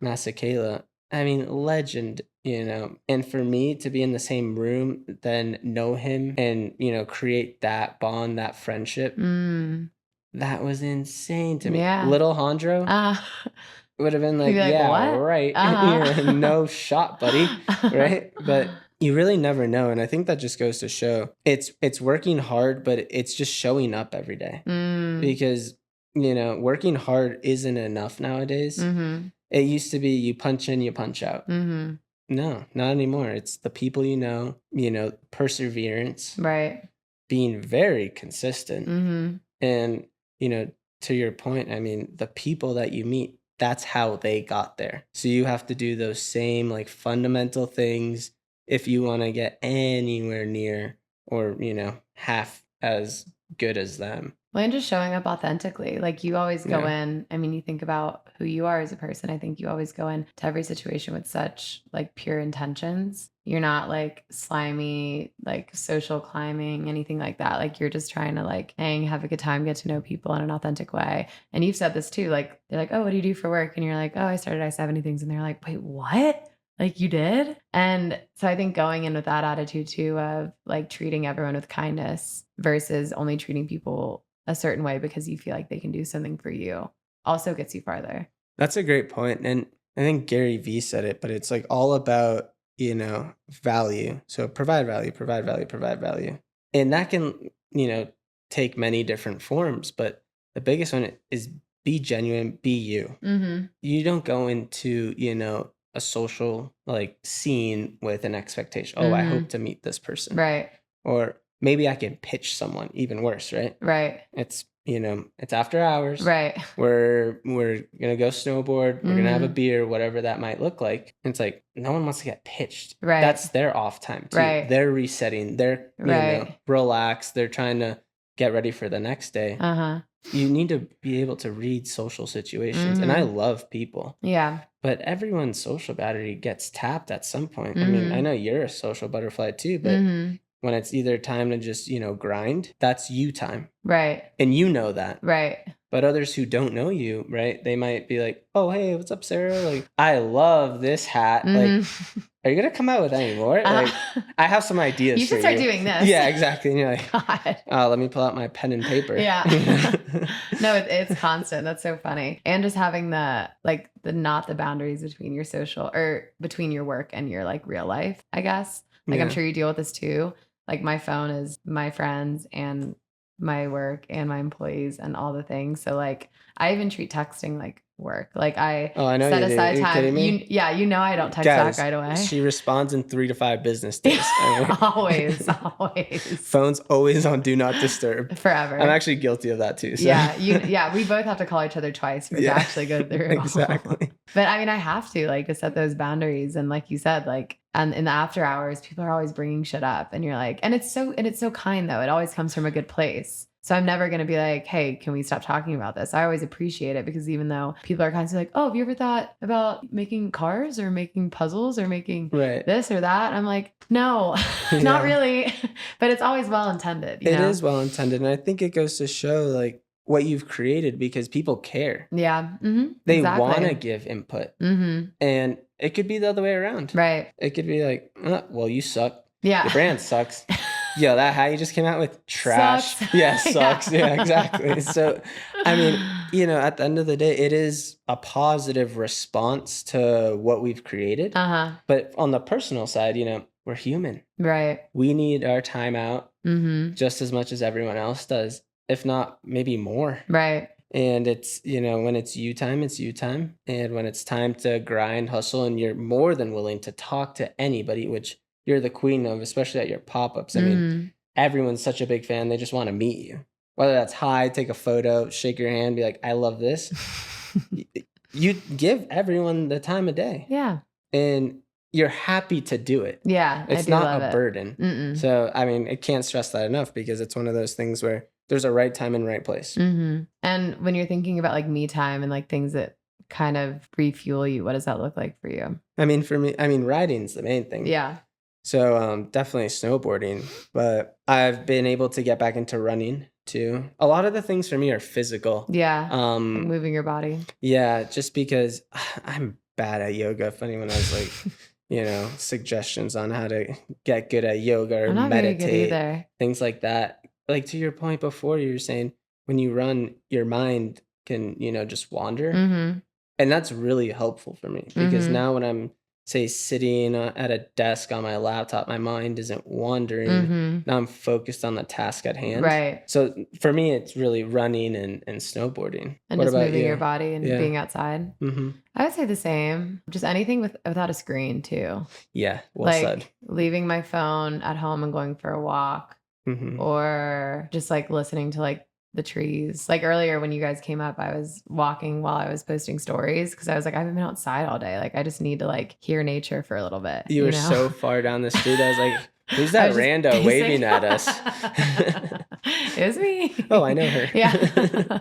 Masekela. I mean, legend, and for me to be in the same room, then know him and, create that bond, that friendship, that was insane to me. Yeah. Little Hondro would have been like, yeah, what? right. No shot, buddy. Right. But you really never know. And I think that just goes to show it's working hard, but it's just showing up every day. Because, working hard isn't enough nowadays. It used to be you punch in, you punch out. No, not anymore. It's the people perseverance. Right. Being very consistent. And, to your point, I mean, the people that you meet, that's how they got there. So you have to do those same like fundamental things if you want to get anywhere near or, half as good as them. Well, and just showing up authentically. Like you always go in, I mean, you think about who you are as a person. I think you always go into every situation with such like pure intentions. You're not like slimy, like social climbing, anything like that. Like you're just trying to like hang, have a good time, get to know people in an authentic way. And you've said this too, like they're like, oh, what do you do for work? And you're like, oh, I started I-70 things. And they're like, wait, what? Like you did? And so I think going in with that attitude too of like treating everyone with kindness versus only treating people a certain way because you feel like they can do something for you also gets you farther. That's a great point. And I think Gary Vee said it, but it's like all about, value. So provide value. And that can, take many different forms, but the biggest one is be genuine, be you. You don't go into, a social like scene with an expectation. Oh, I hope to meet this person. Right. Or maybe I can pitch someone, even worse, right? Right. It's, it's after hours. Right. We're going to go snowboard. We're going to have a beer, whatever that might look like. And it's like, no one wants to get pitched. Right. That's their off time too. Right. They're resetting. They're, relaxed. They're trying to get ready for the next day. You need to be able to read social situations. And I love people. Yeah. But everyone's social battery gets tapped at some point. I mean, I know you're a social butterfly too, but when it's either time to just, grind, that's you time. Right. And you know that. Right. But others who don't know you, right, they might be like, oh, hey, what's up, Sarah? Like, I love this hat. Like, are you going to come out with any more? Like, I have some ideas. You should start doing this. Yeah, exactly. And you're like, God. Let me pull out my pen and paper. Yeah. No, it's constant. That's so funny. And just having the not the boundaries between your social or between your work and your like real life, I guess. Like, I'm sure you deal with this too. Like my phone is my friends and my work and my employees and all the things. So like I even treat texting like work. Like I I know set you do. aside Are you time. kidding me? I don't text Guys, back right away. she responds in 3 to 5 business days. I mean, always. phone's always on do not disturb. Forever. I'm actually guilty of that too. So. Yeah, we both have to call each other twice for it to actually go through. Exactly. But I mean, I have to like to set those boundaries. And like you said, like, and in the after hours, people are always bringing shit up, and you're like, and it's so kind though. It always comes from a good place. So I'm never going to be like, hey, can we stop talking about this? I always appreciate it, because even though people are constantly like, oh, have you ever thought about making cars or making puzzles or making this or that? I'm like, no, not really. But it's always well-intended. It is well-intended. And I think it goes to show like what you've created, because people care. Yeah. Mm-hmm. They want to give input. Mm-hmm. And it could be the other way around. Right. It could be like, well, you suck. Yeah. Your brand sucks. Yo, that hat you just came out with, trash. Sucks. Yeah, sucks. Yeah, exactly. So, I mean, at the end of the day, it is a positive response to what we've created. But on the personal side, we're human. Right. We need our time out just as much as everyone else does, if not maybe more. Right. And it's, when it's you time, it's you time. And when it's time to grind, hustle, and you're more than willing to talk to anybody, which you're the queen of, especially at your pop-ups. I mean, everyone's such a big fan. They just want to meet you. Whether that's hi, take a photo, shake your hand, be like, I love this. You give everyone the time of day. Yeah. And you're happy to do it. Yeah. It's not a burden. So, I mean, I can't stress that enough, because it's one of those things where there's a right time and right place. And when you're thinking about like me time and like things that kind of refuel you, what does that look like for you? I mean, for me, riding's the main thing. Yeah. So definitely snowboarding, but I've been able to get back into running too. A lot of the things for me are physical. Yeah. Like moving your body. Yeah, just because I'm bad at yoga. If anyone has like, suggestions on how to get good at yoga or I'm not meditate, very good either. Things like that. Like to your point before, you were saying when you run, your mind can, just wander. And that's really helpful for me, because now when I'm, say, sitting at a desk on my laptop, my mind isn't wandering. Now I'm focused on the task at hand. Right. So for me, it's really running and snowboarding. And what just about moving you? your body and being outside. I would say the same. Just anything without a screen too. Yeah, well said. Leaving my phone at home and going for a walk, or just like listening to like the trees. Like earlier when you guys came up, I was walking while I was posting stories, because I was like, I haven't been outside all day. Like I just need to like hear nature for a little bit. You were so far down the street. I was like, who's that rando waving at us? It was me. Oh, I know her. Yeah.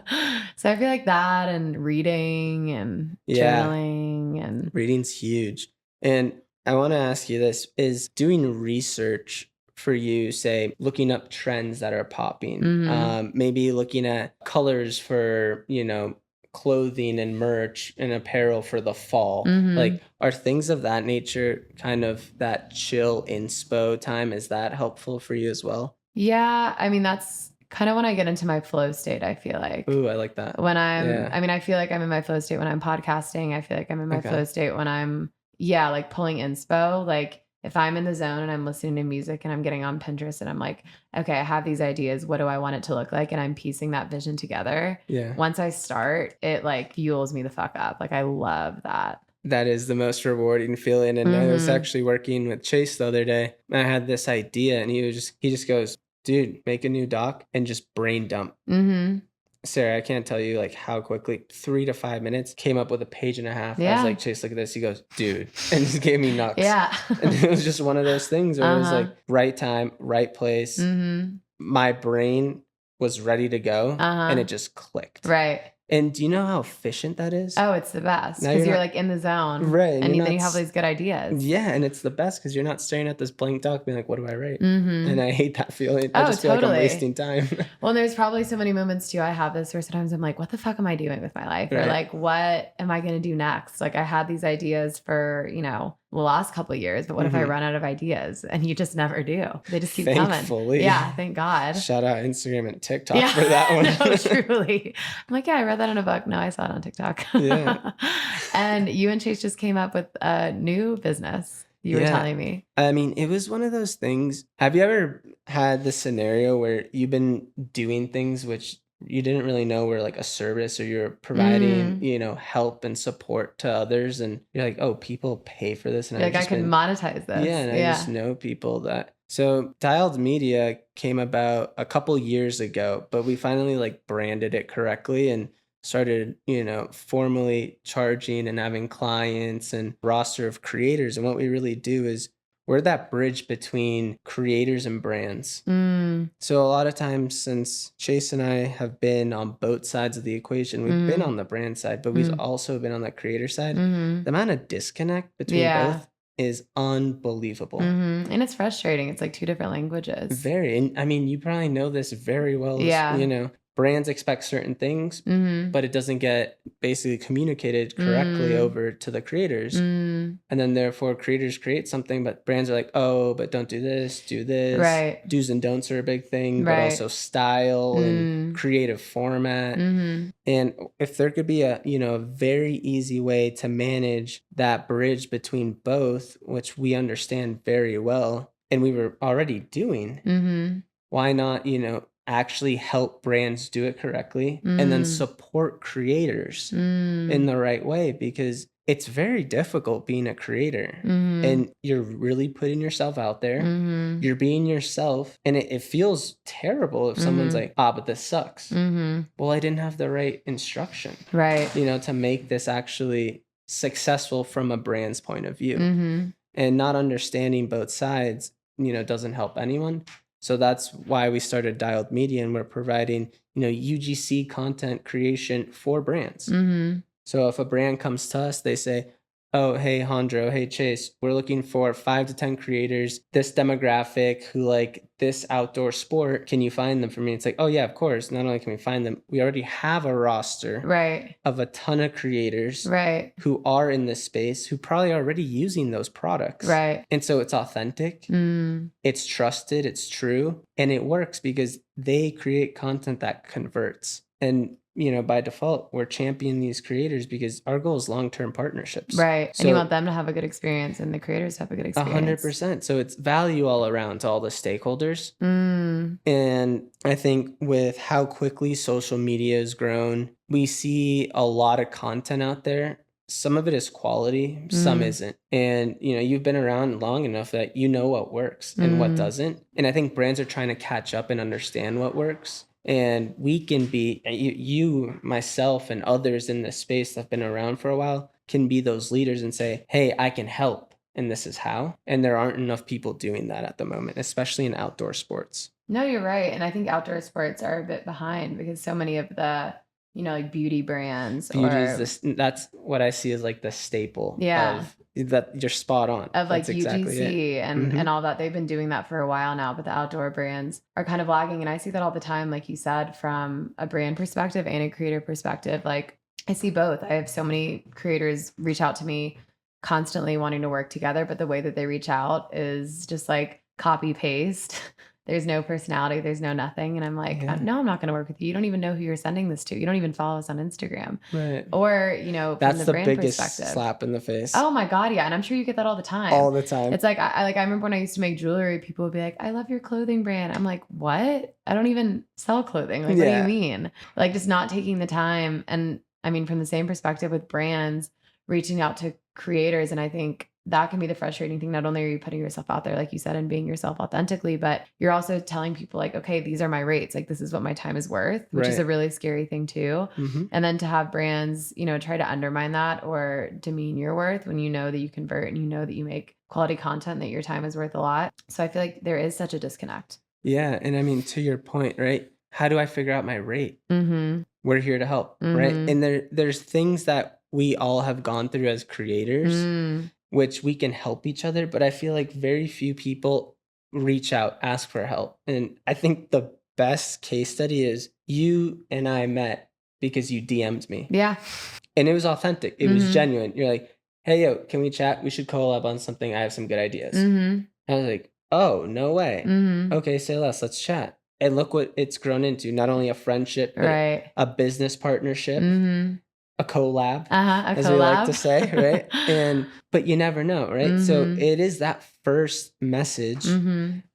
So I feel like that, and reading and journaling, and reading's huge. And I want to ask you this, is doing research for you, say, looking up trends that are popping, maybe looking at colors for, clothing and merch and apparel for the fall, like, are things of that nature kind of that chill inspo time? Is that helpful for you as well? Yeah. I mean, that's kind of when I get into my flow state, I feel like. Ooh, I like that. When I feel like I'm in my flow state when I'm podcasting. I feel like I'm in my flow state when I'm, like pulling inspo. Like if I'm in the zone and I'm listening to music and I'm getting on Pinterest and I'm like, okay, I have these ideas. What do I want it to look like? And I'm piecing that vision together. Yeah. Once I start, it like fuels me the fuck up. Like I love that. That is the most rewarding feeling. And I was actually working with Chase the other day. I had this idea, and he just goes, dude, make a new doc and just brain dump. Sarah, I can't tell you like how quickly, 3 to 5 minutes, came up with a page and a half. I was like, Chase, look at this. He goes, dude, and just gave me nuts. Yeah. And it was just one of those things where it was like right time, right place. My brain was ready to go, and it just clicked. Right. And do you know how efficient that is? Oh, it's the best, because you're like in the zone. Right. And then you have these good ideas. Yeah. And it's the best because you're not staring at this blank doc being like, what do I write? And I hate that feeling. I just feel like I'm wasting time. Well, and there's probably so many moments too. I have this where sometimes I'm like, what the fuck am I doing with my life? Or like, what am I going to do next? Like I had these ideas for, the last couple of years, but what if I run out of ideas? And you just never do. They just keep coming. Yeah, thank God. Shout out Instagram and TikTok for that one. No, truly. I'm like, yeah, I read that in a book. No, I saw it on TikTok. Yeah. And you and Chase just came up with a new business. You were telling me. I mean, it was one of those things. Have you ever had the scenario where you've been doing things which you didn't really know were like a service, or you're providing, help and support to others, and you're like, oh, people pay for this, and Like, I could monetize this. and I just know people that. So Dialed Media came about a couple years ago, but we finally like branded it correctly and started, formally charging and having clients and roster of creators. And what we really do is we're that bridge between creators and brands. So a lot of times, since Chase and I have been on both sides of the equation, we've been on the brand side, but we've also been on the creator side. The amount of disconnect between both is unbelievable. And it's frustrating. It's like two different languages. Very. And I mean, you probably know this very well. Yeah. Brands expect certain things, but it doesn't get basically communicated correctly over to the creators. And then therefore creators create something, but brands are like, oh, but don't do this, do this. Right. Do's and don'ts are a big thing, but also style and creative format. And if there could be a, very easy way to manage that bridge between both, which we understand very well, and we were already doing, why not, actually help brands do it correctly and then support creators in the right way? Because it's very difficult being a creator, and you're really putting yourself out there. You're being yourself, and it feels terrible if someone's like, but this sucks. Well, I didn't have the right instruction, right? To make this actually successful from a brand's point of view. And not understanding both sides, doesn't help anyone. So that's why we started Dialed Media, and we're providing, UGC content creation for brands. So if a brand comes to us, they say, oh, hey, Hondro, hey, Chase, we're looking for 5 to 10 creators, this demographic, who like this outdoor sport. Can you find them for me? It's like, oh, yeah, of course. Not only can we find them, we already have a roster of a ton of creators who are in this space, who probably are already using those products. And so it's authentic, it's trusted, it's true, and it works because they create content that converts. And by default, we're championing these creators because our goal is long-term partnerships. Right. So, and you want them to have a good experience and the creators have a good experience. 100%. So it's value all around to all the stakeholders. And I think with how quickly social media has grown, we see a lot of content out there. Some of it is quality, some isn't. And, you've been around long enough that you know what works and what doesn't. And I think brands are trying to catch up and understand what works. And we can be, you, myself, and others in this space that have been around for a while can be those leaders and say, hey, I can help, and this is how. And there aren't enough people doing that at the moment, especially in outdoor sports. No, you're right. And I think outdoor sports are a bit behind because so many of the, like beauty brands. That's what I see as like the staple of that. You're spot on. Of like that's UGC exactly and all that. They've been doing that for a while now, but the outdoor brands are kind of lagging. And I see that all the time, like you said, from a brand perspective and a creator perspective. Like I see both. I have so many creators reach out to me constantly wanting to work together, but the way that they reach out is just like copy paste. There's no personality. There's no nothing. And I'm like, no, I'm not going to work with you. You don't even know who you're sending this to. You don't even follow us on Instagram. Right. Or, that's from the brand biggest perspective. slap in the face. Oh my God. Yeah. And I'm sure you get that all the time. All the time. It's like, I remember when I used to make jewelry, people would be like, I love your clothing brand. I'm like, what? I don't even sell clothing. Like, what do you mean? Like just not taking the time. And I mean, from the same perspective with brands, reaching out to creators. And I think that can be the frustrating thing. Not only are you putting yourself out there, like you said, and being yourself authentically, but you're also telling people like, okay, these are my rates. Like, this is what my time is worth, which is a really scary thing too. And then to have brands, try to undermine that or demean your worth when you know that you convert and you know that you make quality content, that your time is worth a lot. So I feel like there is such a disconnect. Yeah. And I mean, to your point, right? How do I figure out my rate? We're here to help, right? And there's things that we all have gone through as creators, which we can help each other. But I feel like very few people reach out, ask for help. And I think the best case study is you and I met because you DM'd me. Yeah. And it was authentic. It was genuine. You're like, hey, yo, can we chat? We should collab on something. I have some good ideas. I was like, oh, no way. Okay, say less. Let's chat. And look what it's grown into. Not only a friendship, but a business partnership. a collab, A as we like to collab. say, right? But you never know, right? So it is that first message,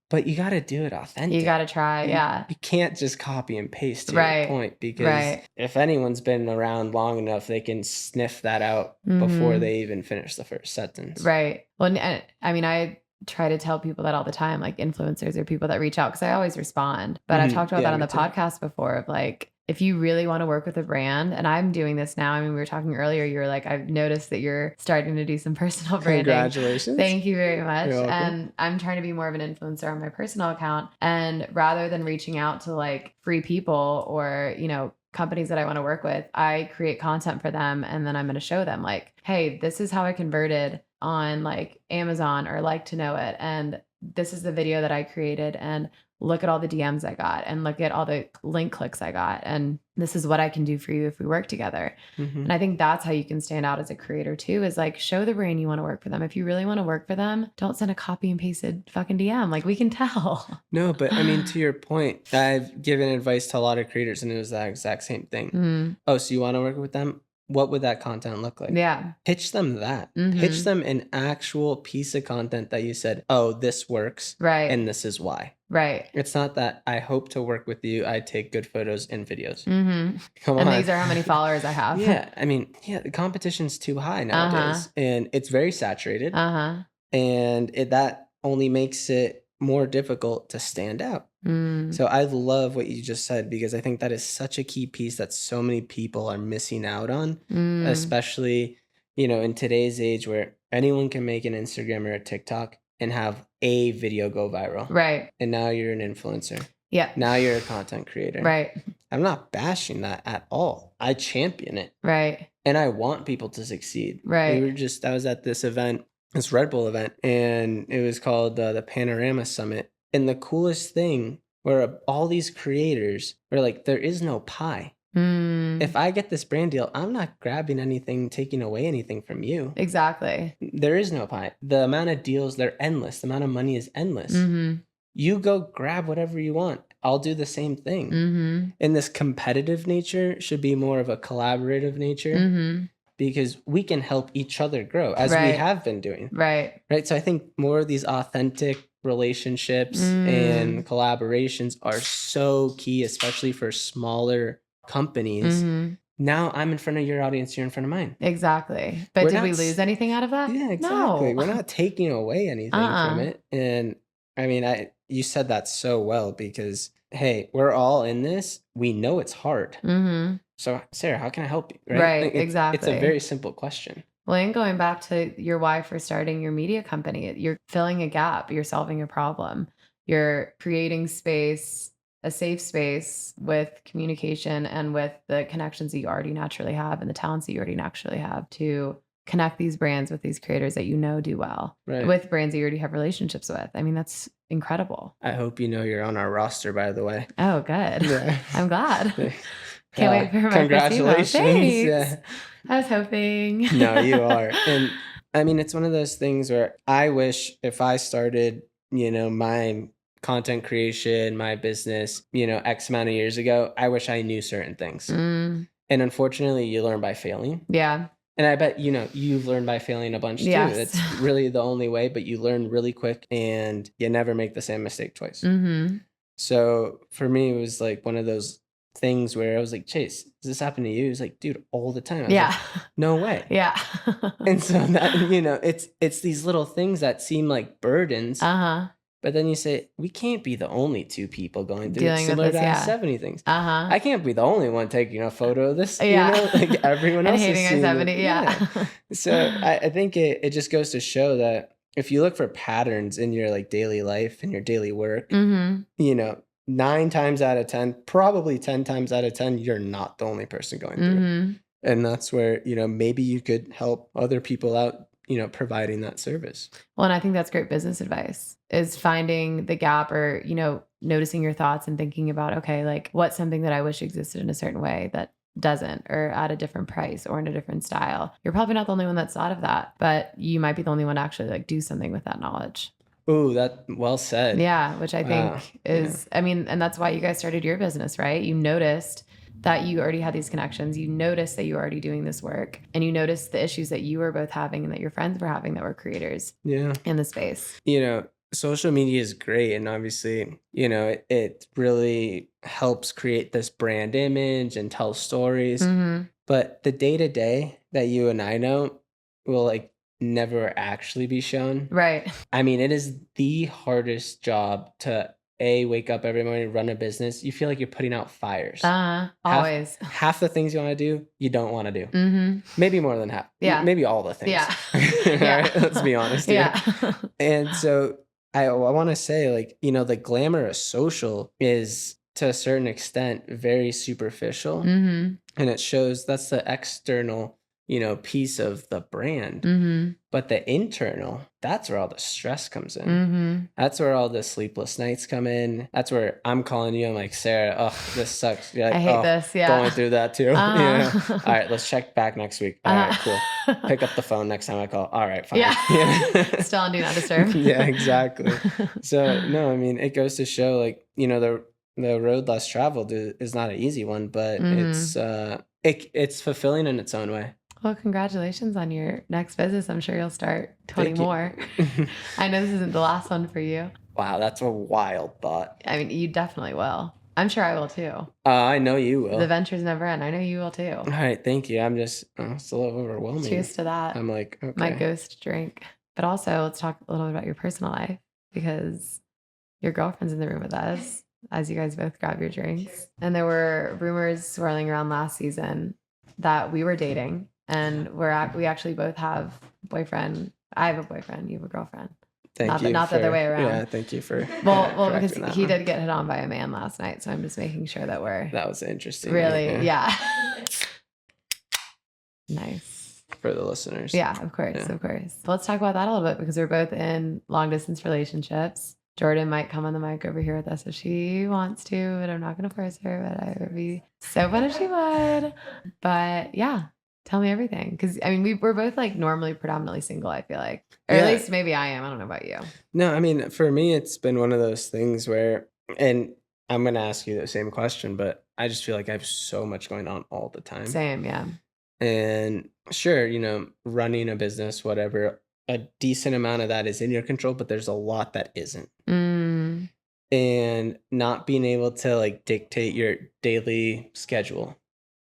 but you got to do it authentic. You got to try, yeah. You can't just copy and paste to your point, because if anyone's been around long enough, they can sniff that out before they even finish the first sentence. Right. Well, I mean, I try to tell people that all the time, like influencers or people that reach out, because I always respond. But I talked about that on the podcast before, of like, if you really want to work with a brand, and I'm doing this now. I mean, we were talking earlier, you were like, I've noticed that you're starting to do some personal branding. Congratulations. Thank you very much. And I'm trying to be more of an influencer on my personal account. And rather than reaching out to like free people or, you know, companies that I want to work with, I create content for them. And then I'm going to show them like, hey, this is how I converted on like Amazon or Like to Know It. And this is the video that I created. And look at all the DMs I got, and look at all the link clicks I got. And this is what I can do for you if we work together. And I think that's how you can stand out as a creator too, is like, show the brand you want to work for them. If you really want to work for them, don't send a copy and pasted fucking DM. Like, we can tell. No, but I mean, to your point, I've given advice to a lot of creators and it was that exact same thing. Oh, so you want to work with them? What would that content look like? Yeah. Pitch them that. Pitch them an actual piece of content that you said, oh, this works. Right. And this is why. Right. It's not that I hope to work with you. I take good photos and videos. Come on. And these are how many followers I have. Yeah. I mean, the competition's too high nowadays and it's very saturated. And that only makes it more difficult to stand out. So I love what you just said, because I think that is such a key piece that so many people are missing out on, especially, you know, in today's age where anyone can make an Instagram or a TikTok and have a video go viral. Right. And now you're an influencer. Yeah. Now you're a content creator. Right. I'm not bashing that at all. I champion it. Right. And I want people to succeed. Right. I was at this event, this Red Bull event, and it was called the Panorama Summit. And the coolest thing were all these creators were like, there is no pie. If I get this brand deal, I'm not grabbing anything, taking away anything from you. Exactly. There is no pie. The amount of deals, they're endless. The amount of money is endless. You go grab whatever you want. I'll do the same thing. And this competitive nature should be more of a collaborative nature. Because we can help each other grow, as we have been doing. Right. So I think more of these authentic relationships and collaborations are so key, especially for smaller companies. Now I'm in front of your audience, you're in front of mine. Exactly. But did we lose anything out of that? Yeah, exactly. No. We're not taking away anything from it. And I mean, you said that so well, because hey, we're all in this. We know it's hard. So Sarah, how can I help you? Right. Like, exactly. It's a very simple question. Well, and going back to your why for starting your media company, you're filling a gap, you're solving a problem, you're creating space, a safe space with communication and with the connections that you already naturally have and the talents that you already naturally have to connect these brands with these creators that you know do well, with brands that you already have relationships with. I mean, that's incredible. I hope you know you're on our roster, by the way. Oh, good. Yeah. I'm glad. Can't wait for my congratulations. Thanks. Yeah. I was hoping. No, you are. And I mean, it's one of those things where I wish if I started, you know, my content creation, my business, you know, X amount of years ago, I wish I knew certain things. And unfortunately, you learn by failing. Yeah. And I bet, you know, you've learned by failing a bunch too. That's really the only way, but you learn really quick and you never make the same mistake twice. So for me, it was like one of those things where I was like, Chase, does this happen to you? He was like, dude, all the time. I was like, no way. Yeah. And so that, you know, it's these little things that seem like burdens. But then you say, we can't be the only two people going through it, similar to 70 things. I can't be the only one taking a photo of this. You know, like everyone else hating is seeing 70. Yeah. So I think it just goes to show that if you look for patterns in your like daily life and your daily work, you know, 9 times out of 10, probably 10 times out of 10, you're not the only person going through it. And that's where, you know, maybe you could help other people out, you know, providing that service. Well, and I think that's great business advice, is finding the gap, or, you know, noticing your thoughts and thinking about, okay, like what's something that I wish existed in a certain way that doesn't, or at a different price or in a different style. You're probably not the only one that's thought of that, but you might be the only one to actually like do something with that knowledge. Ooh, that well said. Yeah, which I think is, I mean, and that's why you guys started your business, right? You noticed that you already had these connections. You noticed that you were already doing this work, and you noticed the issues that you were both having and that your friends were having that were creators in the space. Social media is great, and obviously, it really helps create this brand image and tell stories. But the day-to-day that you and I know will like never actually be shown. Right. I mean, it is the hardest job to wake up every morning, run a business. You feel like you're putting out fires. Always. Half the things you want to do, you don't want to do. Maybe more than half. Yeah. Maybe all the things. Yeah. All right, let's be honest here. Yeah. And so I want to say, like, the glamour of social is to a certain extent very superficial. And it shows that's the external, piece of the brand. But the internal, that's where all the stress comes in. That's where all the sleepless nights come in. That's where I'm calling you. I'm like, Sarah, oh, this sucks. You're like, I hate this. Yeah. Going through that too. All right, let's check back next week. All right, cool. Pick up the phone next time I call. All right, fine. Yeah. Still on Do Not Disturb. Yeah, exactly. So, no, I mean, it goes to show, like, the road less traveled is not an easy one, but it's fulfilling in its own way. Well, congratulations on your next business. I'm sure you'll start 20 more. I know this isn't the last one for you. Wow, that's a wild thought. I mean, you definitely will. I'm sure I will too. I know you will. The ventures never end. I know you will too. All right, thank you. I'm just, it's a little overwhelming. Cheers to that. I'm like, okay. My ghost drink. But also, let's talk a little bit about your personal life, because your girlfriend's in the room with us as you guys both grab your drinks. And there were rumors swirling around last season that we were dating. And we actually both have a boyfriend. I have a boyfriend. You have a girlfriend. Not the other way around. Yeah, thank you for. Well, because he did get hit on by a man last night, so I'm just making sure that That was interesting. Really, yeah. Nice. For the listeners. Yeah, of course. So let's talk about that a little bit, because we're both in long distance relationships. Jordan might come on the mic over here with us if she wants to, but I'm not going to force her. But I would be so fun if she would. But yeah. Tell me everything. Because, I mean, we're both like normally predominantly single, I feel like. Or at least maybe I am. I don't know about you. No, I mean, for me, it's been one of those things where, and I'm going to ask you the same question, but I just feel like I have so much going on all the time. Same, yeah. And sure, running a business, whatever, a decent amount of that is in your control, but there's a lot that isn't. And not being able to like dictate your daily schedule.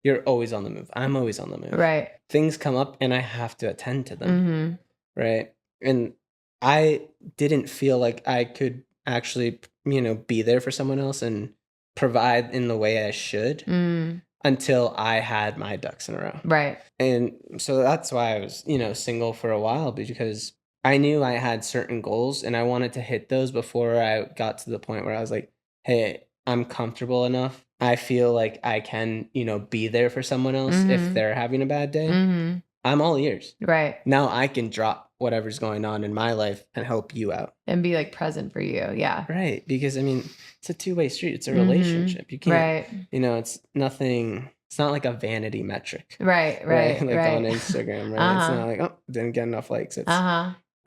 You're always on the move. I'm always on the move. Right. Things come up and I have to attend to them. Right. And I didn't feel like I could actually, be there for someone else and provide in the way I should until I had my ducks in a row. Right. And so that's why I was, single for a while, because I knew I had certain goals and I wanted to hit those before I got to the point where I was like, hey, I'm comfortable enough. I feel like I can, be there for someone else if they're having a bad day. I'm all ears. Right. Now I can drop whatever's going on in my life and help you out. And be like present for you. Yeah. Right. Because I mean, it's a two-way street. It's a relationship. You can't, it's nothing. It's not like a vanity metric. Right. Like on Instagram, right? It's not like, oh, didn't get enough likes. It's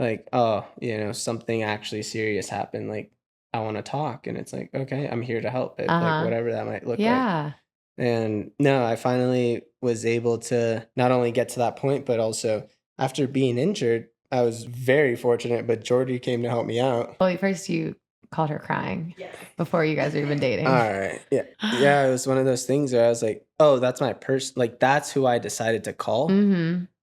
like, oh, something actually serious happened. Like, I want to talk, and it's like, okay, I'm here to help it, like whatever that might look like. And no, I finally was able to not only get to that point, but also after being injured, I was very fortunate, but Jordy came to help me out. Well, first you called her crying before you guys were even dating. All right. Yeah. Yeah. It was one of those things where I was like, oh, that's my person. Like, that's who I decided to call.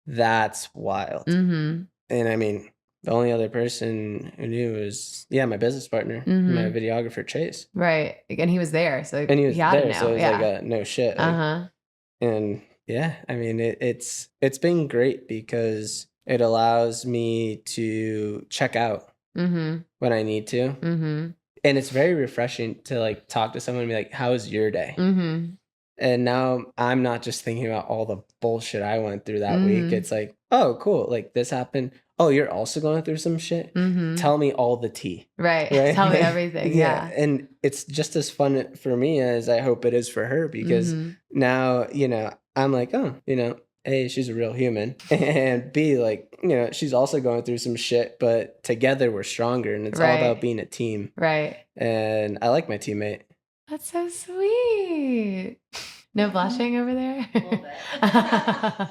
That's wild. And I mean, the only other person who knew was, my business partner, my videographer, Chase. Right. And he was there. So and he was had there. So it was like, no shit. Like, and I mean, it's been great because it allows me to check out when I need to. And it's very refreshing to like talk to someone and be like, how was your day? And now I'm not just thinking about all the bullshit I went through that week. It's like, oh, cool. Like this happened. Oh, you're also going through some shit? Tell me all the tea. Right. Tell me everything. Yeah. And it's just as fun for me as I hope it is for her, because now, I'm like, oh, A, she's a real human. And B, like, she's also going through some shit, but together we're stronger. And it's all about being a team. Right. And I like my teammate. That's so sweet. No blushing over there? A little bit.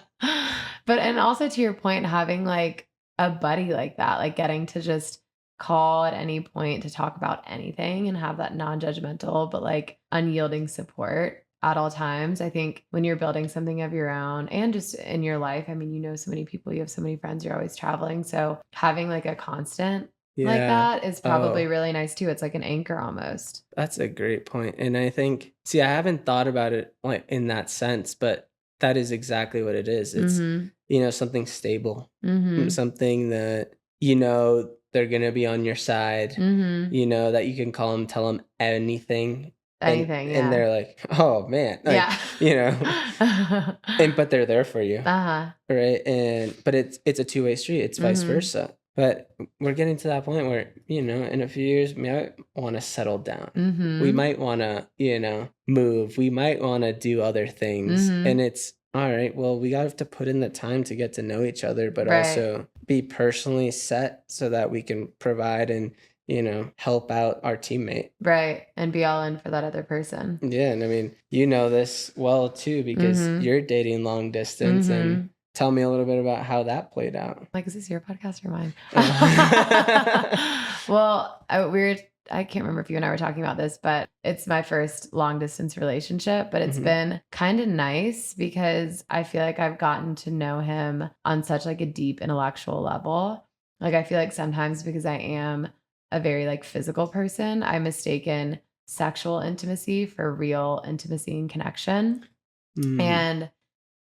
But, and also to your point, having like a buddy like that, like getting to just call at any point to talk about anything and have that non-judgmental, but like unyielding support at all times. I think when you're building something of your own and just in your life, I mean, you know, so many people, you have so many friends, you're always traveling. So having like a constant like that is probably really nice too. It's like an anchor almost. That's a great point. And I think, see, I haven't thought about it like in that sense, but that is exactly what it is. It's, you know, something stable, something that, you know, they're going to be on your side, you know, that you can call them, tell them anything. And they're like, oh man, like, you know, but they're there for you. Right. But it's a two-way street. It's vice versa. But we're getting to that point where, you know, in a few years, we might want to settle down. We might want to, you know, move. We might want to do other things. And it's, all right, well, we have to put in the time to get to know each other, but also be personally set so that we can provide and, you know, help out our teammate. Right. And be all in for that other person. Yeah. And I mean, you know this well too, because you're dating long distance. And tell me a little bit about how that played out. Like, is this your podcast or mine? Well, I can't remember if you and I were talking about this, but it's my first long distance relationship, but it's been kind of nice because I feel like I've gotten to know him on such like a deep intellectual level. Like, I feel like sometimes because I am a very like physical person, I mistaken sexual intimacy for real intimacy and connection. And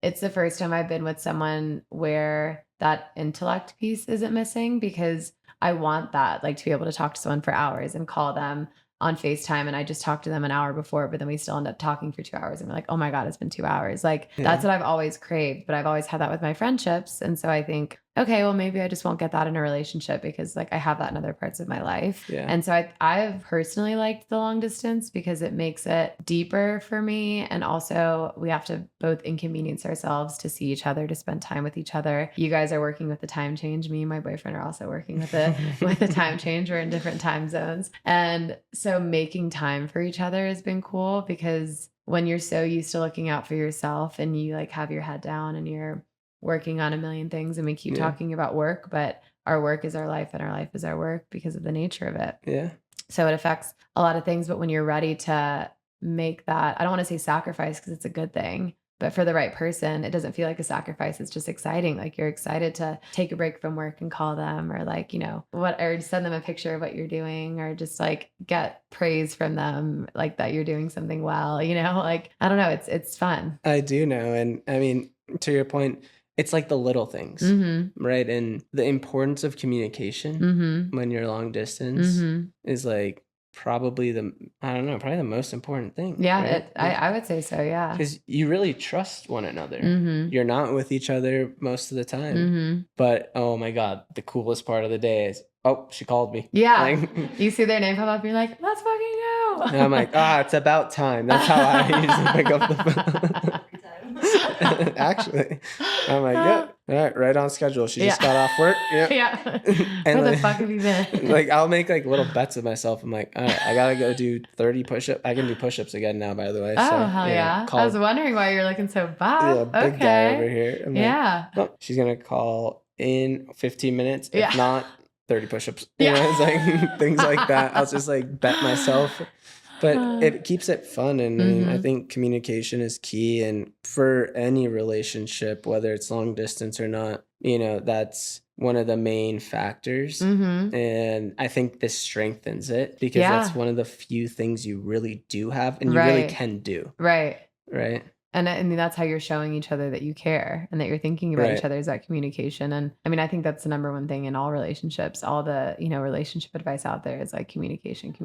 it's the first time I've been with someone where that intellect piece isn't missing, because I want that, like, to be able to talk to someone for hours and call them on FaceTime. And I just talked to them an hour before, but then we still end up talking for 2 hours and we're like, oh my God, it's been 2 hours. Like, that's what I've always craved, but I've always had that with my friendships. And so I think, okay, well, maybe I just won't get that in a relationship because like I have that in other parts of my life. And so I've personally liked the long distance because it makes it deeper for me. And also we have to both inconvenience ourselves to see each other, to spend time with each other. You guys are working with the time change. Me and my boyfriend are also working with the time change. We're in different time zones. And so making time for each other has been cool, because when you're so used to looking out for yourself and you like have your head down and you're working on a million things, and we keep talking about work, but our work is our life and our life is our work because of the nature of it. So it affects a lot of things, but when you're ready to make that, I don't want to say sacrifice because it's a good thing, but for the right person, it doesn't feel like a sacrifice. It's just exciting. Like, you're excited to take a break from work and call them, or like, you know, or send them a picture of what you're doing, or just like get praise from them, like that you're doing something well, you know, like, I don't know. It's fun. I do know. And I mean, to your point, it's like the little things, right? And the importance of communication when you're long distance is like probably probably the most important thing. Yeah, right? I would say so, yeah. Because you really trust one another. You're not with each other most of the time. But, oh my God, the coolest part of the day is, oh, she called me. Yeah. Like, you see their name pop up, you're like, let's fucking go. And I'm like, it's about time. That's how I usually pick up the phone. Actually, I'm like, all right on schedule. She just got off work. And where the fuck have you been? Like, I'll make like little bets with myself. I'm like, all right, I gotta go do 30 push-ups. I can do push-ups again now, by the way. Oh, so, hell yeah. I was wondering why you're looking so buff. Big guy over here. I'm like, well, she's gonna call in 15 minutes. If not, 30 push-ups. You know, it's like things like that. I'll just like bet myself. But it keeps it fun. And I mean, I think communication is key. And for any relationship, whether it's long distance or not, you know, that's one of the main factors. And I think this strengthens it, because that's one of the few things you really do have and you really can do. Right. And I mean, that's how you're showing each other that you care and that you're thinking about each other, is that communication. And I mean, I think that's the number one thing in all relationships. All the, you know, relationship advice out there is like communication.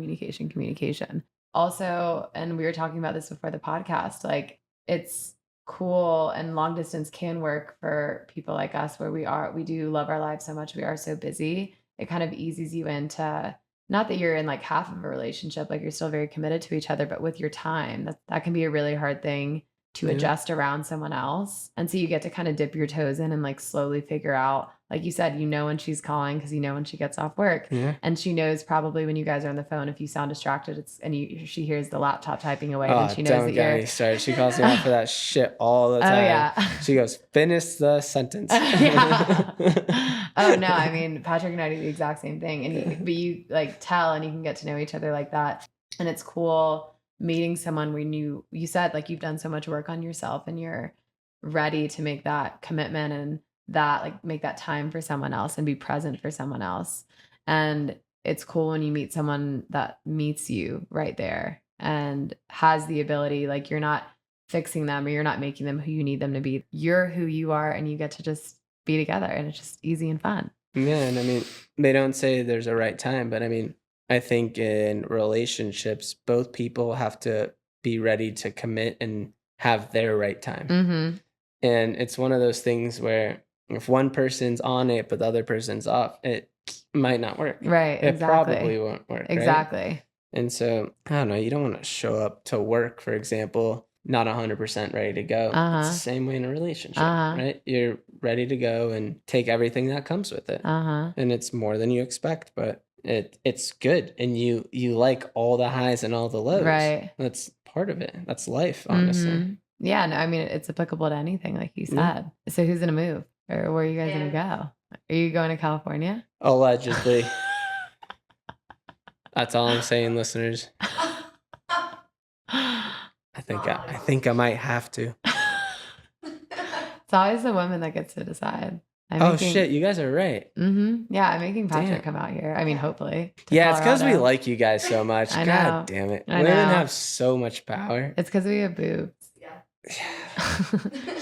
Also, and we were talking about this before the podcast, like, it's cool, and long distance can work for people like us, where we do love our lives so much. We are so busy. It kind of eases you into, not that you're in like half of a relationship, like you're still very committed to each other, but with your time, that can be a really hard thing to adjust around someone else. And so you get to kind of dip your toes in and like slowly figure out like you said, when she's calling because when she gets off work. Yeah. And she knows probably when you guys are on the phone, if you sound distracted, she hears the laptop typing away, then she knows that get you're. me started. She calls me out for that shit all the time. Oh, yeah. She goes, finish the sentence. Yeah. Oh, no. I mean, Patrick and I do the exact same thing. But you like tell and you can get to know each other like that. And it's cool meeting someone when you said like you've done so much work on yourself and you're ready to make that commitment and that like make that time for someone else and be present for someone else. And it's cool when you meet someone that meets you right there and has the ability, like you're not fixing them or you're not making them who you need them to be. You're who you are and you get to just be together and it's just easy and fun. Yeah. And I mean, they don't say there's a right time, but I mean, I think in relationships, both people have to be ready to commit and have their right time. Mm-hmm. And it's one of those things where if one person's on it, but the other person's off, it might not work. Right. It probably won't work. Exactly. Right? And so, I don't know, you don't want to show up to work, for example, not 100% ready to go. It's the same way in a relationship, right? You're ready to go and take everything that comes with it. And it's more than you expect, but it's good. And you like all the highs and all the lows. Right. That's part of it. That's life, honestly. Mm-hmm. Yeah, no, I mean, it's applicable to anything, like you said. Yeah. So who's going to move? Or where are you guys going to go? Are you going to California? Allegedly. That's all I'm saying, listeners. I think I might have to. It's always the woman that gets to decide. Shit, you guys are right. Mm-hmm. Yeah, I'm making Patrick come out here. I mean, hopefully. Yeah, it's because we like you guys so much. I know. God damn it. Women have so much power. It's because we have boobs.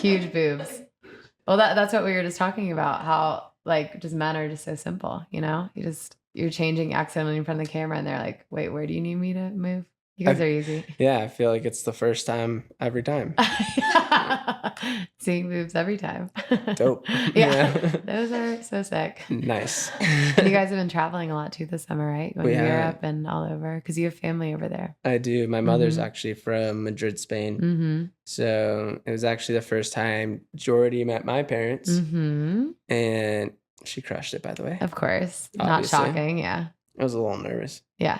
Huge boobs. Well, that's what we were just talking about, how like just men are just so simple, you're changing accidentally in front of the camera and they're like, wait, where do you need me to move? You guys are easy. Yeah, I feel like it's the first time every time. Seeing boobs every time. Dope. Yeah. Those are so sick. Nice. And you guys have been traveling a lot too this summer, right? Going to Europe and all over because you have family over there. I do. My mother's actually from Madrid, Spain. Mm-hmm. So it was actually the first time Jordy met my parents. Mm-hmm. And she crushed it, by the way. Of course. Obviously. Not shocking. Yeah. I was a little nervous. Yeah.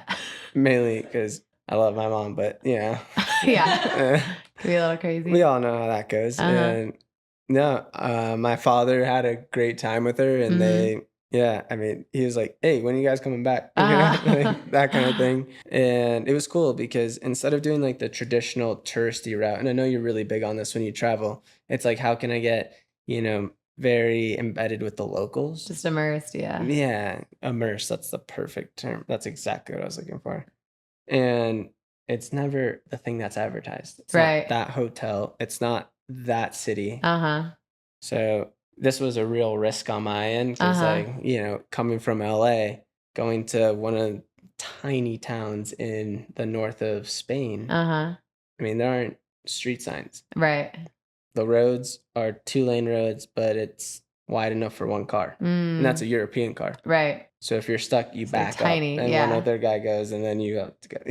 Mainly because I love my mom, but Yeah. Could be a little crazy. We all know how that goes. And no, my father had a great time with her and he was like, hey, when are you guys coming back? Like, that kind of thing. And it was cool because instead of doing like the traditional touristy route, and I know you're really big on this when you travel, it's like, how can I get, very embedded with the locals? Just immersed, yeah. Yeah, immersed. That's the perfect term. That's exactly what I was looking for. And it's never the thing that's advertised. It's not that hotel. It's not that city. So this was a real risk on my end because coming from LA, going to one of the tiny towns in the north of Spain. I mean, there aren't street signs. Right. The roads are 2-lane roads, but it's wide enough for one car. And that's a European car. Right. So if you're stuck, you back tiny, up and one other guy goes and then you go together.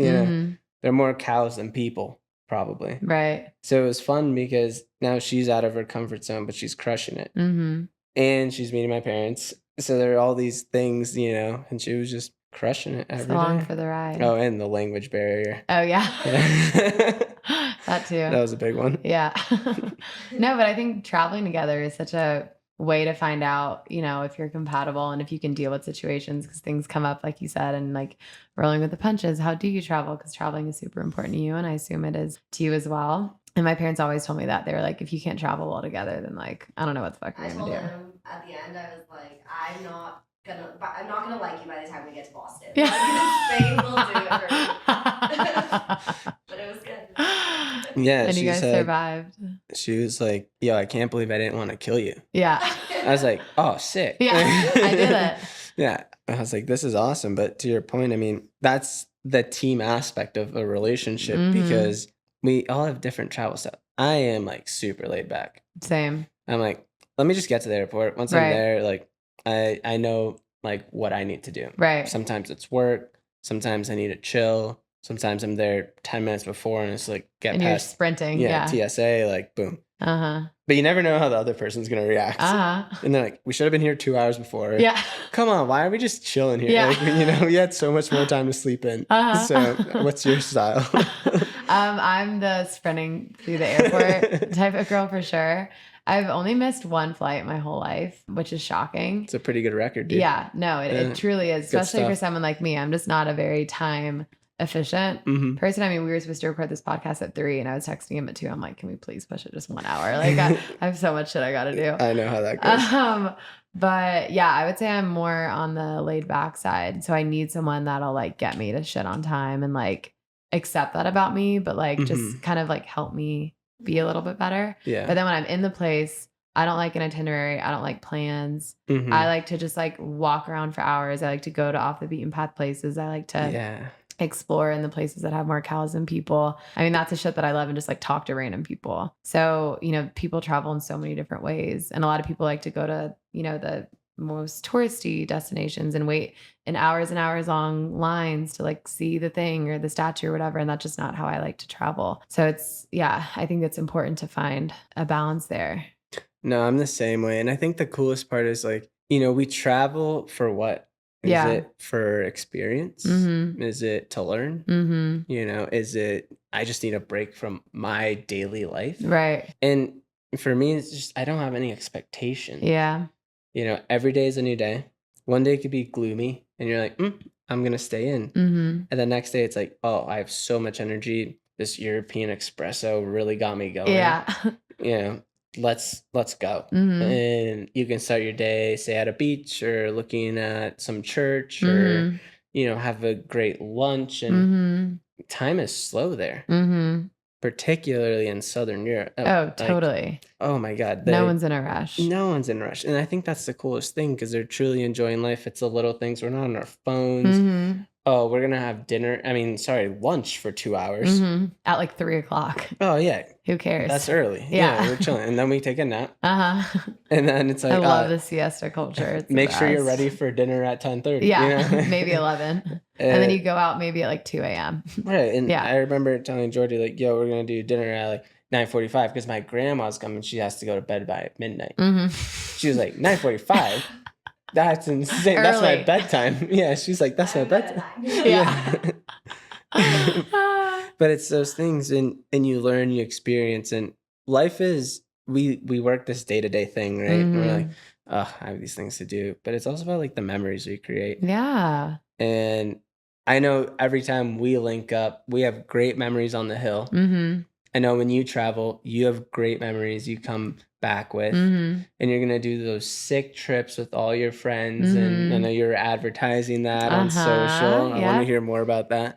There are more cows than people, probably. Right. So it was fun because now she's out of her comfort zone, but she's crushing it. And she's meeting my parents. So there are all these things, and she was just crushing it every day. Along for the ride. Oh, and the language barrier. Oh, yeah. That too. That was a big one. Yeah. No, but I think traveling together is such a way to find out, if you're compatible and if you can deal with situations because things come up, like you said, and like rolling with the punches. How do you travel? Because traveling is super important to you. And I assume it is to you as well. And my parents always told me that. They were like, if you can't travel well together, then like, I don't know what the fuck you're going to do. I told them at the end, I was like, I'm not gonna like you by the time we get to Boston. Yeah. Like, Spain will do it for me. But it was good. Yeah, and you guys survived. She was like, yo, I can't believe I didn't want to kill you. Yeah. I was like, oh, sick. Yeah, I did it. Yeah. I was like, this is awesome. But to your point, I mean, that's the team aspect of a relationship because we all have different travel styles. I am like super laid back. Same. I'm like, let me just get to the airport. Once I'm there, like, I know like what I need to do. Right. Sometimes it's work. Sometimes I need to chill. Sometimes I'm there 10 minutes before and it's like and past. You're sprinting. Yeah. TSA, like boom. But you never know how the other person's going to react. And they're like, we should have been here 2 hours before. Yeah. Come on, why are we just chilling here? Yeah. Like, we had so much more time to sleep in. So what's your style? I'm the sprinting through the airport type of girl for sure. I've only missed one flight my whole life, which is shocking. It's a pretty good record, dude. Yeah, no, it truly is, especially for someone like me. I'm just not a very time efficient person. I mean, we were supposed to record this podcast at 3 and I was texting him at 2. I'm like, can we please push it just 1 hour? Like I have so much shit I got to do. I know how that goes. But yeah, I would say I'm more on the laid back side. So I need someone that'll like get me to shit on time and like accept that about me, but like just kind of like help me be a little bit better. Yeah. But then when I'm in the place, I don't like an itinerary. I don't like plans. I like to just like walk around for hours. I like to go to off the beaten path places. I like to explore in the places that have more cows than people. I mean, that's the shit that I love, and just like talk to random people. So, people travel in so many different ways. And a lot of people like to go to, the most touristy destinations and wait in hours and hours long lines to like see the thing or the statue or whatever. And that's just not how I like to travel. So I think it's important to find a balance there. No, I'm the same way. And I think the coolest part is like, we travel for what? Is it for experience? Is it to learn? Is it, I just need a break from my daily life? Right. And for me, it's just, I don't have any expectation. Yeah. Every day is a new day. One day could be gloomy and you're like, I'm going to stay in. And the next day it's like, oh, I have so much energy. This European espresso really got me going. Yeah. Let's go. And you can start your day, say at a beach or looking at some church or, have a great lunch. And time is slow there, particularly in Southern Europe. Totally. Oh my God. No one's in a rush. No one's in a rush. And I think that's the coolest thing because they're truly enjoying life. It's the little things. We're not on our phones. Oh, we're going to have lunch for 2 hours. At like 3:00. Oh, yeah. Who cares? That's early. Yeah. We're chilling. And then we take a nap. And then it's like, I love the siesta culture. It's make sure you're ready for dinner at 10:30. Yeah. Maybe 11. And then you go out maybe at like 2 a.m. Right. And I remember telling Georgie, like, yo, we're going to do dinner at like 9:45 because my grandma's coming. She has to go to bed by midnight. She was like, 9:45? That's insane. Early. That's my bedtime. Yeah, she's like, that's my bedtime. Yeah. But it's those things, and you learn, you experience, and life is, we work this day-to-day thing, right? And we're like, oh, I have these things to do. But it's also about like the memories we create. Yeah. And I know every time we link up, we have great memories on the hill. I know when you travel, you have great memories you come back with, and you're going to do those sick trips with all your friends. And I know you're advertising that on social. I want to hear more about that.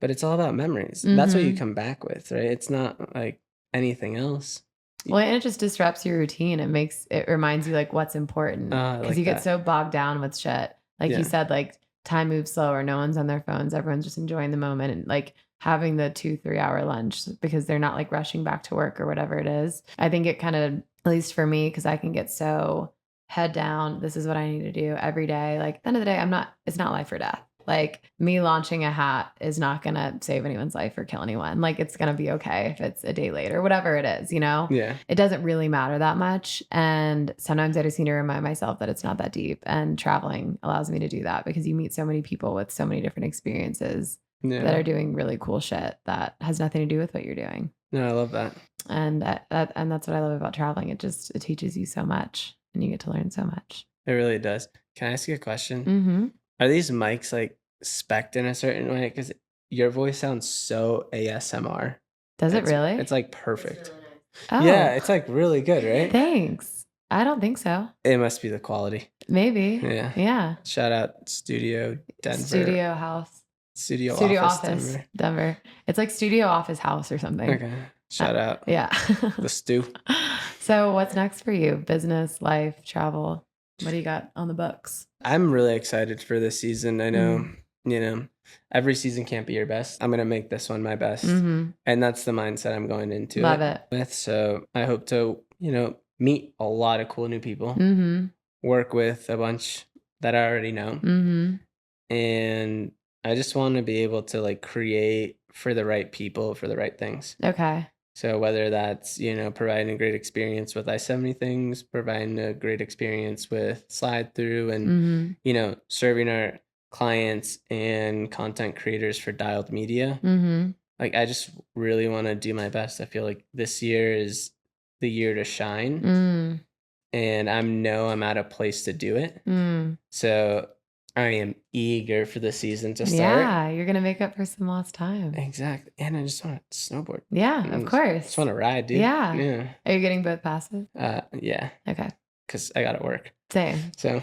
But it's all about memories. That's what you come back with, right? It's not like anything else. Well, and it just disrupts your routine. It reminds you like what's important, because you get so bogged down with shit. Like you said, like time moves slower. No one's on their phones. Everyone's just enjoying the moment. And like having the 2-3 hour lunch because they're not like rushing back to work or whatever it is. I think it kind of, at least for me, because I can get so head down. This is what I need to do every day. Like at the end of the day, it's not life or death. Like me launching a hat is not going to save anyone's life or kill anyone. Like it's going to be okay if it's a day late or whatever it is, Yeah. It doesn't really matter that much. And sometimes I just need to remind myself that it's not that deep, and traveling allows me to do that because you meet so many people with so many different experiences that are doing really cool shit that has nothing to do with what you're doing. No, I love that. And that's what I love about traveling. It teaches you so much and you get to learn so much. It really does. Can I ask you a question? Are these mics like spec'd in a certain way? Because your voice sounds so ASMR. Does it really? It's like perfect. It's really nice. Oh, yeah, it's like really good, right? Thanks. I don't think so. It must be the quality. Maybe. Yeah. Yeah. Shout out Studio Denver. Studio house. Studio office Denver. It's like studio office house or something. Okay. Shout out. Yeah. The stew. So what's next for you? Business, life, travel? What do you got on the books? I'm really excited for this season. I know, every season can't be your best. I'm going to make this one my best. And that's the mindset I'm going into Love it with. So I hope to, meet a lot of cool new people, work with a bunch that I already know. And I just want to be able to like create for the right people, for the right things. Okay. So whether that's, providing a great experience with I-70 things, providing a great experience with Slide Thru, and, serving our clients and content creators for Dialed Media. Like, I just really want to do my best. I feel like this year is the year to shine, and I'm at a place to do it. So I am eager for the season to start. Yeah, you're gonna make up for some lost time. Exactly. And I just want to snowboard. Yeah, of course. Just want to ride, dude. Yeah. Are you getting both passes? Yeah. Okay. Because I gotta work. Same. So,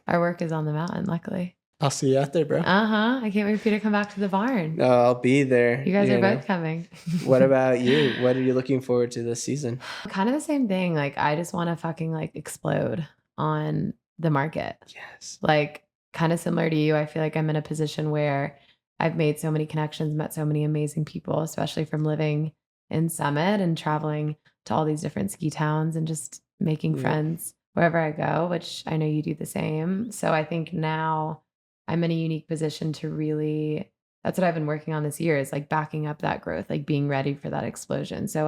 Our work is on the mountain, luckily. I'll see you out there, bro. I can't wait for you to come back to the barn. No, I'll be there. You guys are both coming. What about you? What are you looking forward to this season? Kind of the same thing. Like, I just want to fucking explode on the market. Yes. Like, kind of similar to you. I feel like I'm in a position where I've made so many connections, met so many amazing people, especially from living in Summit and traveling to all these different ski towns and just making friends wherever I go, which I know you do the same. So I think now I'm in a unique position to really, that's what I've been working on this year, is backing up that growth, being ready for that explosion. So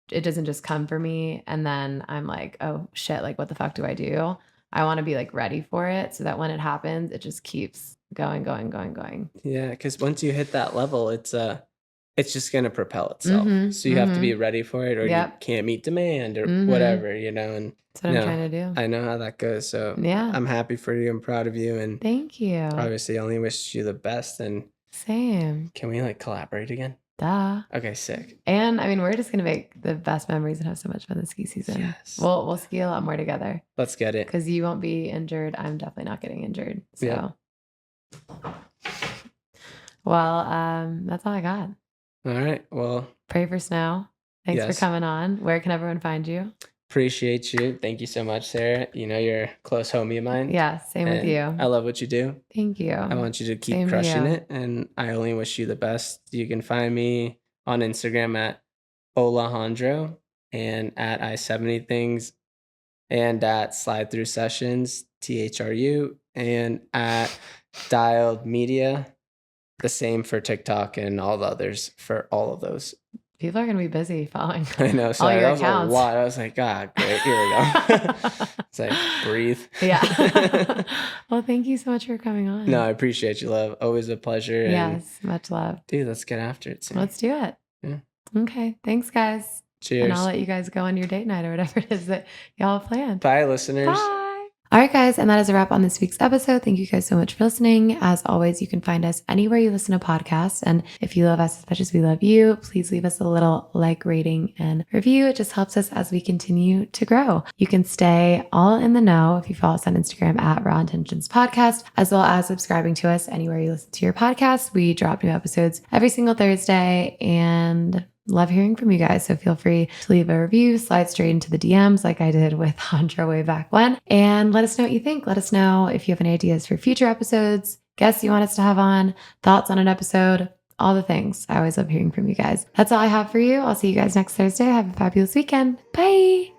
it doesn't just come for me and then I'm like, oh shit, what the fuck do I do? I want to be ready for it so that when it happens, it just keeps going. Yeah, because once you hit that level, it's just gonna propel itself. So you have to be ready for it, or you can't meet demand, or whatever, And that's what I'm trying to do. I know how that goes. So yeah, I'm happy for you. I'm proud of you, and thank you. Obviously, I only wish you the best. And same. Can we collaborate again? Duh. Okay, sick. And I mean, we're just gonna make the best memories and have so much fun this ski season. Yes. We'll ski a lot more together. Let's get it. Because you won't be injured. I'm definitely not getting injured. So, well, that's all I got. All right. Well, pray for snow. Thanks for coming on. Where can everyone find you? Appreciate you. Thank you so much, Sarah. You're a close homie of mine. Yeah, same with you. I love what you do. Thank you. I want you to keep crushing it, and I only wish you the best. You can find me on Instagram at Alejandro and at I-70 Things and at Slide Thru Sessions, THRU, and at Dialed Media. The same for TikTok and all the others for all of those. People are going to be busy following I know. Sorry, all your that accounts. was a lot. I was like, God, great. Here we go. It's breathe. Yeah. Well, thank you so much for coming on. No, I appreciate you, love. Always a pleasure. Yes, much love. Dude, let's get after it soon. Let's do it. Yeah. Okay. Thanks, guys. Cheers. And I'll let you guys go on your date night or whatever it is that y'all have planned. Bye, listeners. Bye. All right, guys. And that is a wrap on this week's episode. Thank you guys so much for listening. As always, you can find us anywhere you listen to podcasts. And if you love us as much as we love you, please leave us a little rating and review. It just helps us as we continue to grow. You can stay all in the know if you follow us on Instagram at Raw Intentions Podcast, as well as subscribing to us anywhere you listen to your podcast. We drop new episodes every single Thursday, and love hearing from you guys. So feel free to leave a review, slide straight into the DMs like I did with Andra way back when, and let us know what you think. Let us know if you have any ideas for future episodes, guests you want us to have on, thoughts on an episode, all the things. I always love hearing from you guys. That's all I have for you. I'll see you guys next Thursday. Have a fabulous weekend. Bye.